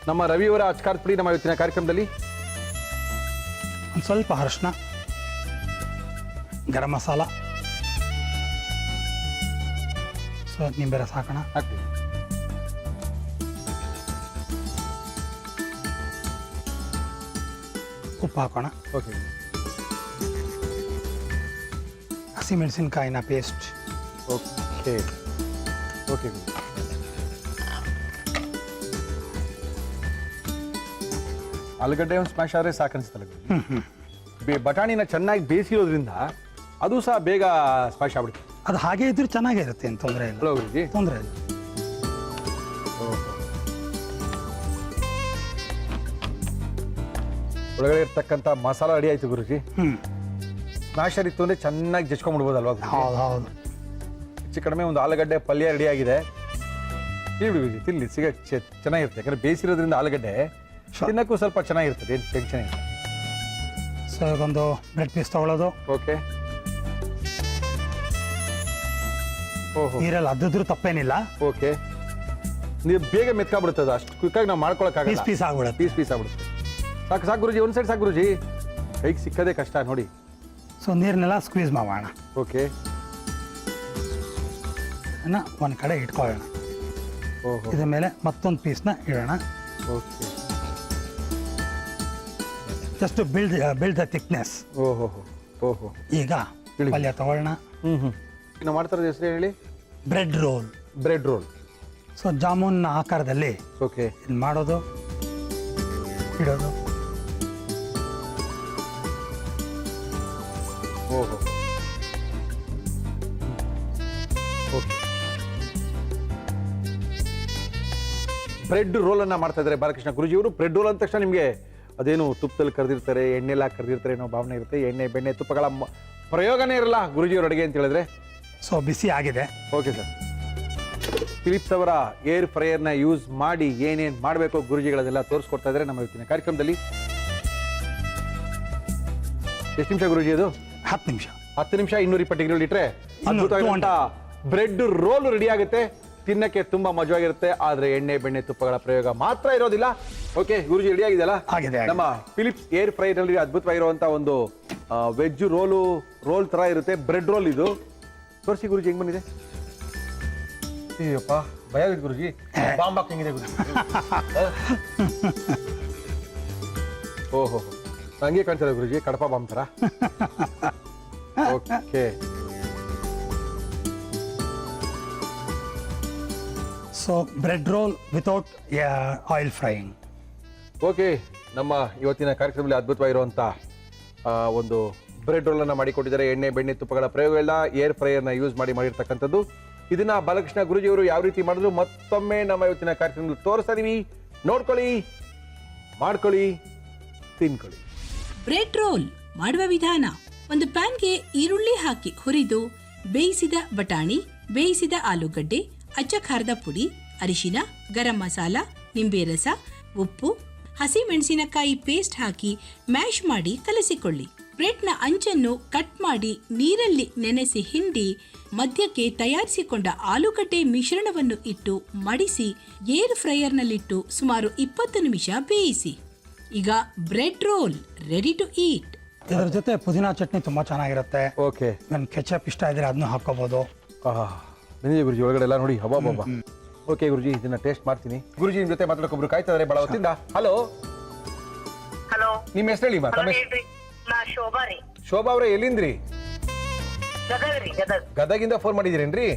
ನಮ್ಮ ರವಿಯವರ ಅಚ್ಕಾರದ ಪುಡಿ ನಮ್ಮ ಇವತ್ತಿನ ಕಾರ್ಯಕ್ರಮದಲ್ಲಿ. ಒಂದು ಸ್ವಲ್ಪ ಅರಿಶಿನ, ಗರಂ ಮಸಾಲ, ಸೊ ನಿಂಬೆ ರಸ ಹಾಕೋಣ. ಹಾಕ್ತೀವಿ. ಉಪ್ಪು ಹಾಕೋಣ. ಓಕೆ. ಹಸಿಮೆಣಸಿನ್ಕಾಯಿನ ಪೇಸ್ಟ್. Okay okay. ಆಲೂಗಡ್ಡೆ ಒಂದು ಸ್ಮ್ಯಾಶ್ ಆದರೆ ಸಾಕನ್ನಿಸ್ತಲ್ಲ ಗುರುಜಿ. ಬಟಾಣಿನ ಚೆನ್ನಾಗಿ ಬೇಯಿಸಿರೋದ್ರಿಂದ ಅದು ಸಹ ಬೇಗ ಸ್ಮ್ಯಾಶ್ ಆಗ್ಬಿಡುತ್ತೆ. ಅದು ಹಾಗೆ ಇದ್ರೂ ಚೆನ್ನಾಗೇ ಇರುತ್ತೆ, ಏನು ತೊಂದರೆ ಇಲ್ಲ. ಹಲೋ ಗುರುಜಿ. ತೊಂದರೆ ಇಲ್ಲ. ಒಳಗಡೆ ಇರ್ತಕ್ಕಂಥ ಮಸಾಲ ರೆಡಿ ಆಯ್ತು ಗುರುಜಿ. ಹ್ಞೂ ಸ್ಮ್ಯಾಶರ್ ಇತ್ತು ಅಂದರೆ ಚೆನ್ನಾಗಿ ಜಜ್ಕೊಂಡ್ಬಿಡ್ಬೋದಲ್ವಾ ಗುರುಜಿ? ಹೌದು ಹೌದು. ಹೆಚ್ಚು ಕಡಿಮೆ ಒಂದು ಆಲೂಗಡ್ಡೆ ಪಲ್ಯ ರೆಡಿ ಆಗಿದೆ. ಇಲ್ಲಿ ಗುರುಜಿ ತಿನ್ನಿ ಚೆನ್ನಾಗಿರುತ್ತೆ, ಯಾಕಂದ್ರೆ ಬೇಯಿಸಿರೋದ್ರಿಂದ ಆಲೂಗಡ್ಡೆ ತಿನ್ನಕ್ಕೂ ಸ್ವಲ್ಪ ಚೆನ್ನಾಗಿರ್ತದೆ, ಏನು ಟೆನ್ಷನ್ ಇಲ್ಲ. ಸೊ ಈಗೊಂದು ಬ್ರೆಡ್ ಪೀಸ್ ತೊಗೊಳ್ಳೋದು, ಓಕೆ. ಓಹೋ, ನೀರಲ್ಲಿ ಅದ್ದಿದ್ರೂ ತಪ್ಪೇನಿಲ್ಲ, ಓಕೆ. ನೀವು ಬೇಗ ಮೆತ್ಕಾಗ್ಬಿಡುತ್ತದೆ, ಅಷ್ಟು ಕ್ವಿಕ್ಕಾಗಿ ನಾವು ಮಾಡ್ಕೊಳಕ್ಕಾಗಲ್ಲ. ಪೀಸ್ ಪೀಸ್ ಆಗ್ಬಿಡುತ್ತೆ. ಪೀಸ್ ಆಗ್ಬಿಡುತ್ತೆ. ಸಾಕು ಸಾಕು ಗುರುಜಿ, ಒಂದು ಸೈಡ್ ಸಾಕು ಗುರುಜಿ, ಕೈಗೆ ಸಿಕ್ಕದೇ ಕಷ್ಟ ನೋಡಿ. ಸೊ ನೀರನ್ನೆಲ್ಲ ಸ್ಕ್ವೀಸ್ ಮಾಡೋಣ, ಓಕೆ. ಒಂದು ಕಡೆ ಇಟ್ಕೊಳ್ಳೋಣ. ಓಹೋ, ಇದ್ರ ಮೇಲೆ ಮತ್ತೊಂದು ಪೀಸ್ನ ಇಡೋಣ. Okay. Just build the thickness. ಓಹೋ ಓಹೋ. ಈಗ ಇಳಿ. ಪಲ್ಯ ತಗೊಳ್ಳೋಣ. ನಾವು ಮಾಡ್ತಾರದ ಹೆಸರು ಹೇಳಿ? Bread roll. Bread roll. So jamun ಆಕಾರದಲ್ಲಿ ಓಕೆ. ಇದು ಮಾಡೋದು, ಇಡೋದು. ಓಹೋ, ಓಕೆ. ಬ್ರೆಡ್ ರೋಲ್ ಅನ್ನ ಮಾಡ್ತಾ ಇದ್ದಾರೆ ಬಾಲಕೃಷ್ಣ ಗುರುಜಿಯವರು. ಬ್ರೆಡ್ ರೋಲ್ ಅಂದ ತಕ್ಷಣ ನಿಮಗೆ ಅದೇನು ತುಪ್ಪದಲ್ಲಿ ಕರೆದಿರ್ತಾರೆ, ಎಣ್ಣೆಲ್ಲ ಕರೆದಿರ್ತಾರೆ ಅನ್ನೋ ಭಾವನೆ ಇರುತ್ತೆ. ಎಣ್ಣೆ ಬೆಣ್ಣೆ ತುಪ್ಪಗಳ ಪ್ರಯೋಗನೇ ಇರಲ್ಲ ಗುರುಜಿಯವ್ರ ಅಡುಗೆ ಅಂತ ಹೇಳಿದ್ರೆ. ಸೊ ಬಿಸಿ ಆಗಿದೆ. Okay sir. ಫಿಲಿಪ್ಸ್ ಅವರ ಏರ್ ಫ್ರೈಯರ್ನ ಯೂಸ್ ಮಾಡಿ ಏನೇನು ಮಾಡಬೇಕು ಗುರುಜಿಗಳದೆಲ್ಲ ತೋರಿಸ್ಕೊಡ್ತಾ ಇದ್ದಾರೆ ನಮ್ಮ ಇವತ್ತಿನ ಕಾರ್ಯಕ್ರಮದಲ್ಲಿ. ಎಷ್ಟು ನಿಮಿಷ ಗುರುಜಿ ಅದು? 10 ನಿಮಿಷ. 10 ನಿಮಿಷ 220 ಡಿಗ್ರಿ ಇಟ್ಟರೆ ಇನ್ನು ಅದ್ಭುತವಾದಂಥ ಬ್ರೆಡ್ ರೋಲ್ ರೆಡಿ ಆಗುತ್ತೆ. ತಿನ್ನಕ್ಕೆ ತುಂಬಾ ಮಜವಾಗಿರುತ್ತೆ, ಆದ್ರೆ ಎಣ್ಣೆ ಬೆಣ್ಣೆ ತುಪ್ಪಗಳ ಪ್ರಯೋಗ ಮಾತ್ರ ಇರೋದಿಲ್ಲ. ಓಕೆ ಗುರುಜಿ, ರೆಡಿ ಆಗಿದೆಯಲ್ಲ? ಆಗಿದೆ. ನಮ್ಮ ಫಿಲಿಪ್ಸ್ ಏರ್ ಫ್ರೈರ್ ನಲ್ಲಿ ಅದ್ಭುತವಾಗಿರುವಂತ ಒಂದು ವೆಜ್ ರೋಲ್ ತರ ಇರುತ್ತೆ, ಬ್ರೆಡ್ ರೋಲ್. ಇದು ತೋರಿಸಿ ಗುರುಜಿ, ಹೆಂಗ್ ಬಂದಿದೆ? ಅಯ್ಯಪ್ಪ, ಭಯ ಆಗಿದೆ ಗುರುಜಿ, ಬಾಂಬ್ ಹಾಕಂಗಿದೆ ಗುರುಜಿ. ಓಹೋ, ಹಂಗೆ ಕಾಣ್ತದೆ ಗುರುಜಿ, ಕಡಪ ಬಾಂಬ್ ತರ. Okay. So bread roll without oil frying. Okay, ನಮ್ಮ ಇವತ್ತಿನ ಕಾರ್ಯಕ್ರಮದಲ್ಲಿ ಅದ್ಭುತವಾಗಿರುವಂಥ ಒಂದು ಬ್ರೆಡ್ ರೋಲ್ ಅನ್ನ ಮಾಡಿಕೊಟ್ಟಿದ್ದಾರೆ. ಎಣ್ಣೆ ಬೆಣ್ಣೆ ತುಪ್ಪಗಳ ಪ್ರಯೋಗಗಳನ್ನ ಏರ್ ಫ್ರೈಯರ್ನ ಯೂಸ್ ಮಾಡಿರ್ತಕ್ಕಂಥದ್ದು. ಇದನ್ನ ಬಾಲಕೃಷ್ಣ ಗುರುಜಿಯವರು ಯಾವ ರೀತಿ ಮಾಡಿದ್ರು ಮತ್ತೊಮ್ಮೆ ನಮ್ಮ ಇವತ್ತಿನ ಕಾರ್ಯಕ್ರಮದಲ್ಲಿ ತೋರಿಸ್ತಾ ಇದೀವಿ. ನೋಡ್ಕೊಳ್ಳಿ, ಮಾಡ್ಕೊಳ್ಳಿ, ತಿನ್ಕೊಳ್ಳಿ. ಬ್ರೆಡ್ ರೋಲ್ ಮಾಡುವ ವಿಧಾನ: ಒಂದು ಪ್ಯಾನ್ಗೆ ಈರುಳ್ಳಿ ಹಾಕಿ ಹುರಿದು ಬೇಯಿಸಿದ ಬಟಾಣಿ, ಬೇಯಿಸಿದ ಆಲೂಗಡ್ಡೆ, ಅಚ್ಚ ಖಾರದ ಪುಡಿ, ಅರಿಶಿನ, ಗರಂ ಮಸಾಲ, ನಿಂಬೆ ರಸ, ಉಪ್ಪು, ಹಸಿ ಮೆಣಸಿನಕಾಯಿ ಪೇಸ್ಟ್ ಹಾಕಿ ಮ್ಯಾಶ್ ಮಾಡಿ ಕಲಸಿಕೊಳ್ಳಿ. ಬ್ರೆಡ್ನ ಅಂಚನ್ನು ಕಟ್ ಮಾಡಿ ನೀರಲ್ಲಿ ನೆನೆಸಿ ಹಿಂಡಿ ಮಧ್ಯಕ್ಕೆ ತಯಾರಿಸಿಕೊಂಡ ಆಲೂಗಡ್ಡೆ ಮಿಶ್ರಣವನ್ನು ಇಟ್ಟು ಮಡಿಸಿ ಏರ್ ಫ್ರೈಯರ್ನಲ್ಲಿಟ್ಟು ಸುಮಾರು 20 ನಿಮಿಷ ಬೇಯಿಸಿ. ಈಗ bread roll ready to eat. ಇದರ ಜೊತೆ ಪುದೀನಾ ಚಟ್ನಿ ತುಂಬಾ ಚೆನ್ನಾಗಿರುತ್ತೆ. ಓಕೆ, ನನ್ನ ಕೆಚಪ್ ಇಷ್ಟ ಇದ್ರೆ ಅದನ್ನು ಹಾಕೋಬಹುದು. ಬಂದಿದೆ ಗುರುಜಿ ಒಳಗಡೆ ಎಲ್ಲ ನೋಡಿ, ಹಬ್ಬ. ಓಕೆ ಗುರುಜಿ, ಇದನ್ನ ಟೇಸ್ಟ್ ಮಾಡ್ತೀನಿ. ಗುರುಜಿ ನಿಮ್ ಜೊತೆ ಮಾತಾಡೋಕೊಬ್ರು ಕಾಯ್ತಾ ಇದಾರೆ ಬಹಳ ಹೊತ್ತಿಂದ. ಹಲೋ ಹಲೋ, ನಿಮ್ಮ ಹೆಸರು ಹೇಳಿ. ಹೇಳ್ರಿ. ನಾ ಶೋಭಾ ರೀ. ಶೋಭಾ ಅವರೇ, ಎಲ್ಲಿಂದ್ರಿ? ಗದಗ್ ರೀ, ಗದಗ್. ಗದಗಿಂದ ಫೋನ್ ಮಾಡಿದಿರೇನ್ರಿ?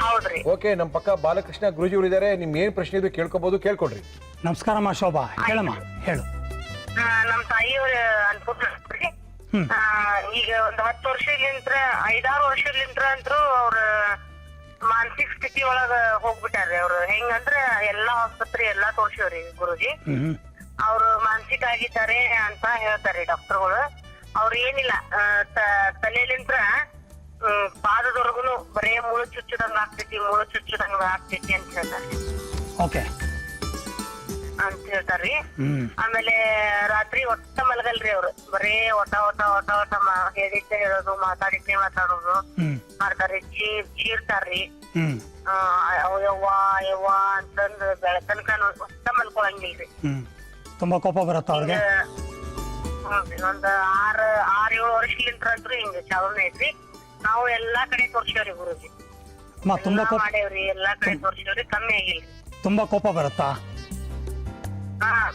ಹೌದ್ರಿ. ಓಕೆ, ನಮ್ಮ ಪಕ್ಕ ಬಾಲಕೃಷ್ಣ ಗುರುಜಿ ಅವರು ಇದ್ದಾರೆ. ನಿಮ್ ಏನ್ ಪ್ರಶ್ನೆ ಇದ್ರು ಕೇಳ್ಕೊಬಹುದು, ಕೇಳ್ಕೊಡ್ರಿ. ನಮಸ್ಕಾರಮ್ಮ ಶೋಭಾ, ಹೇಳಮ್ಮ, ಹೇಳು. ನಮ್ ತಾಯಿಯವ್ರ ಅನ್ಪುಟ್ರಿ. ಈಗ ಒಂದ್ 10 ವರ್ಷಲಿಂತ್ರ 5-6 ವರ್ಷಲಿಂತ್ರ ಅಂತೂ ಅವ್ರ ಮಾನಸಿಕ ಸ್ಥಿತಿ ಒಳಗ ಹೋಗ್ಬಿಟ್ಟಾರ್ರಿ. ಅವ್ರು ಹೆಂಗಂದ್ರ ಎಲ್ಲಾ ಆಸ್ಪತ್ರೆ ಎಲ್ಲಾ ತೋರ್ಸಿವ್ರಿ ಗುರುಜಿ. ಅವ್ರು ಮಾನಸಿಕ ಆಗಿದ್ದಾರೆ ಅಂತ ಹೇಳ್ತಾರೆ ಡಾಕ್ಟರ್ಗಳು. ಅವ್ರು ಏನಿಲ್ಲ, ತಲೆಲಿಂತ್ರ ಪಾದದವರೆಗೂ ಬರೇ ಮುಳು ಚುಚ್ಚದಂಗ ಆಗ್ತೈತಿ ಅಂತ ಹೇಳ್ತಾರೆ. ಓಕೆ ಅಂತ ಹೇಳ್ತಾರ್ರಿ. ಆಮೇಲೆ ರಾತ್ರಿ ಒಟ್ಟ ಮಲಗಲ್ರಿ ಅವ್ರು, ಬರೇ ಒಟ ಹೇಳಿದ್ದೆ ಹೇಳೋದು, ಮಾತಾಡಿದ್ದೆ ಮಾತಾಡೋದು ಮಾಡ್ತಾರ್ರಿ. ಚೀರ್ತಾರ್ರಿ. ಯವ್ವ ಅಂತಂದು ಬೆಳತನಕ ಒಟ್ಟ ಮಲ್ಕೊಳಂಗಿಲ್ರಿ. ತುಂಬಾ ಕೋಪ ಬರುತ್ತ ಅವ್ರಿಗೆ? ಒಂದ್ 6-7 ವರ್ಷಲಿಂತ್ರ ಅಂತ್ರು ಹಿಂಗ ಚಾಲನೆ ಐತ್ರಿ. ನಾವು ಎಲ್ಲಾ ಕಡೆ ತೋರ್ಸಿವ್ರಿ ಗುರುಜಿ, ತುಂಬಾ ಮಾಡೇವ್ರಿ, ಎಲ್ಲಾ ಕಡೆ ತೋರ್ಸಿವ್ರಿ, ಕಮ್ಮಿ ಆಗಿಲ್ರಿ. ತುಂಬಾ ಕೋಪ ಬರುತ್ತಾ?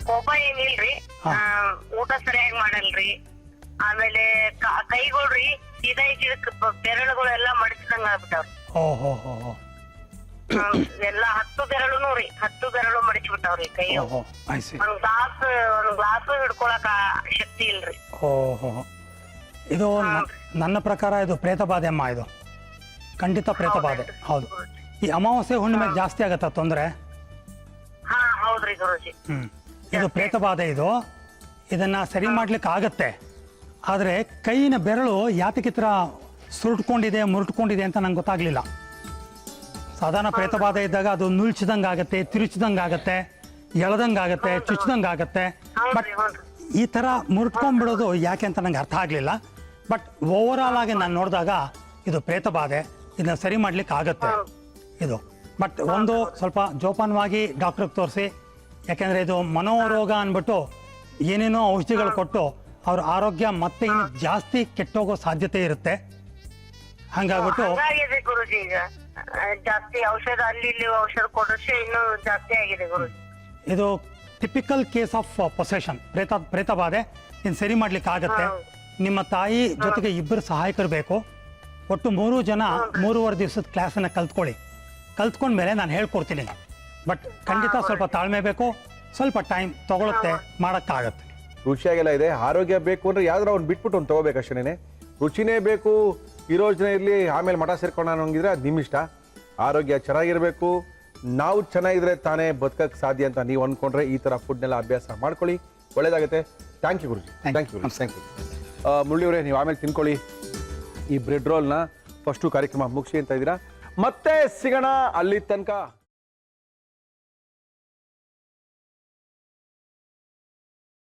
ಕೋಪ ಏನಿಲ್ರಿ, ಊಟ ಸರಿಯಾಗಿ ಮಾಡಲ್ರಿ. ಆಮೇಲೆ ಕೈಗಳ್ರಿ ಸೀದಾ ಬೆರಳುಗಳು ಎಲ್ಲಾ ಮಡಿಸಿದಂಗ ಆಗ್ಬಿಟ್ಟಾವ್ರಿ. ಓಹೋ, ಎಲ್ಲಾ 10 ಬೆರಳುನು ರೀ, 10 ಬೆರಳು ಮಡಿಸ್ಬಿಟ್ಟಾವ್ರಿ ಕೈ. ಒಂದ್ ಗ್ಲಾಸ್ ಹಿಡ್ಕೊಳಕ ಶಕ್ತಿ ಇಲ್ರಿ. ಓಹೋ, ಇದು ನನ್ನ ಪ್ರಕಾರ ಇದು ಪ್ರೇತ ಬಾಧೆ ಅಮ್ಮ. ಇದು ಖಂಡಿತ ಪ್ರೇತ ಬಾಧೆ. ಹೌದು. ಈ ಅಮಾವಾಸ್ಯೆ ಹುಣ್ಣಿಮೆ ಜಾಸ್ತಿ ಆಗತ್ತ ತೊಂದ್ರೆ? ಹೌದ್ರಿ ಗುರುಜಿ. ಇದು ಪ್ರೇತ ಬಾಧೆ. ಇದು ಇದನ್ನು ಸರಿ ಮಾಡ್ಲಿಕ್ಕೆ ಆಗತ್ತೆ. ಆದರೆ ಕೈಯಿನ ಬೆರಳು ಯಾತಕ್ಕೆ ಈ ಥರ ಸುರುಟ್ಕೊಂಡಿದೆ ಮುರುಟ್ಕೊಂಡಿದೆ ಅಂತ ನಂಗೆ ಗೊತ್ತಾಗಲಿಲ್ಲ. ಸಾಧಾರಣ ಪ್ರೇತಬಾಧೆ ಇದ್ದಾಗ ಅದು ನುಲ್ಚಿದಂಗೆ ಆಗುತ್ತೆ, ತಿರುಚಿದಂಗೆ ಆಗುತ್ತೆ, ಎಳೆದಂಗೆ ಆಗುತ್ತೆ, ಚುಚ್ಚಿದಂಗೆ ಆಗುತ್ತೆ. ಬಟ್ ಈ ಥರ ಮುರುಟ್ಕೊಂಡ್ಬಿಡೋದು ಯಾಕೆ ಅಂತ ನಂಗೆ ಅರ್ಥ ಆಗಲಿಲ್ಲ. ಬಟ್ ಓವರಾಲ್ ಆಗಿ ನಾನು ನೋಡಿದಾಗ ಇದು ಪ್ರೇತಬಾಧೆ, ಇದನ್ನ ಸರಿ ಮಾಡ್ಲಿಕ್ಕೆ ಆಗತ್ತೆ ಇದು. ಬಟ್ ಒಂದು ಸ್ವಲ್ಪ ಜೋಪಾನವಾಗಿ ಡಾಕ್ಟ್ರಿಗೆ ತೋರಿಸಿ, ಯಾಕೆಂದರೆ ಇದು ಮನೋರೋಗ ಅಂದ್ಬಿಟ್ಟು ಏನೇನೋ ಔಷಧಿಗಳು ಕೊಟ್ಟು ಅವ್ರ ಆರೋಗ್ಯ ಮತ್ತೆ ಇನ್ನು ಜಾಸ್ತಿ ಕೆಟ್ಟೋಗೋ ಸಾಧ್ಯತೆ ಇರುತ್ತೆ. ಹಂಗಾಗ್ಬಿಟ್ಟು ಹಂಗಾಗಿದೆ ಗುರುಜಿ. ಈಗ ಜಾಸ್ತಿ ಔಷಧ ಅಲ್ಲಿ ಇಲ್ಲಿ ಔಷಧ ಕೊಡೋಷ್ಟು ಇನ್ನೂ ಜಾಸ್ತಿ ಆಗಿದೆ ಗುರುಜಿ. ಇದು ಟಿಪಿಕಲ್ ಕೇಸ್ ಆಫ್ ಪೊಸೆಷನ್, ಪ್ರೇತಬಾಧೆ. ಇನ್ನು ಸರಿ ಮಾಡ್ಲಿಕ್ಕೆ ಆಗತ್ತೆ. ನಿಮ್ಮ ತಾಯಿ ಜೊತೆಗೆ ಇಬ್ಬರು ಸಹಾಯಕರು ಬೇಕು. ಒಟ್ಟು 3 ಜನ 3.5 ದಿವಸದ ಕ್ಲಾಸನ್ನು ಕಲ್ತ್ಕೊಂಡ್ಮೇಲೆ ನಾನು ಹೇಳ್ಕೊಡ್ತೀನಿ. ಬಟ್ ಖಂಡಿತ ಸ್ವಲ್ಪ ತಾಳ್ಮೆ ಬೇಕು, ಸ್ವಲ್ಪ ಟೈಮ್ ತಗೊಳುತ್ತೆ, ಮಾಡೋಕ್ಕಾಗತ್ತೆ. ರುಚಿಯಾಗೆಲ್ಲ ಇದೆ. ಆರೋಗ್ಯ ಬೇಕು ಅಂದ್ರೆ ಯಾವ್ದಾರ ಅವ್ನು ಬಿಟ್ಬಿಟ್ಟು ಒಂದು ತಗೋಬೇಕಷ್ಟೇನೆ. ರುಚಿನೇ ಬೇಕು, ಇರೋ ಜನ ಇರಲಿ, ಆಮೇಲೆ ಮಠ ಸೇರ್ಕೊಂಡು ಅನ್ನೋಂಗಿದ್ರೆ ಅದು ನಿಮ್ಮ ಇಷ್ಟ. ಆರೋಗ್ಯ ಚೆನ್ನಾಗಿರಬೇಕು, ನಾವು ಚೆನ್ನಾಗಿದ್ರೆ ತಾನೇ ಬದುಕಕ್ಕೆ ಸಾಧ್ಯ ಅಂತ ನೀವು ಅಂದ್ಕೊಂಡ್ರೆ ಈ ಥರ ಫುಡ್ನೆಲ್ಲ ಅಭ್ಯಾಸ ಮಾಡ್ಕೊಳ್ಳಿ, ಒಳ್ಳೇದಾಗುತ್ತೆ. Thank you Guruji. Thank you Guruji. Thank you. ಮುರಳಿಯವರೇ, ನೀವು ಆಮೇಲೆ ತಿನ್ಕೊಳ್ಳಿ ಈ ಬ್ರೆಡ್ ರೋಲ್ನ. ಫಸ್ಟು ಕಾರ್ಯಕ್ರಮ ಮುಗಿಸಿ ಅಂತ ಇದ್ದೀರಾ. ಮತ್ತೆ ಸಿಗೋಣ. ಅಲ್ಲಿ ತನಕ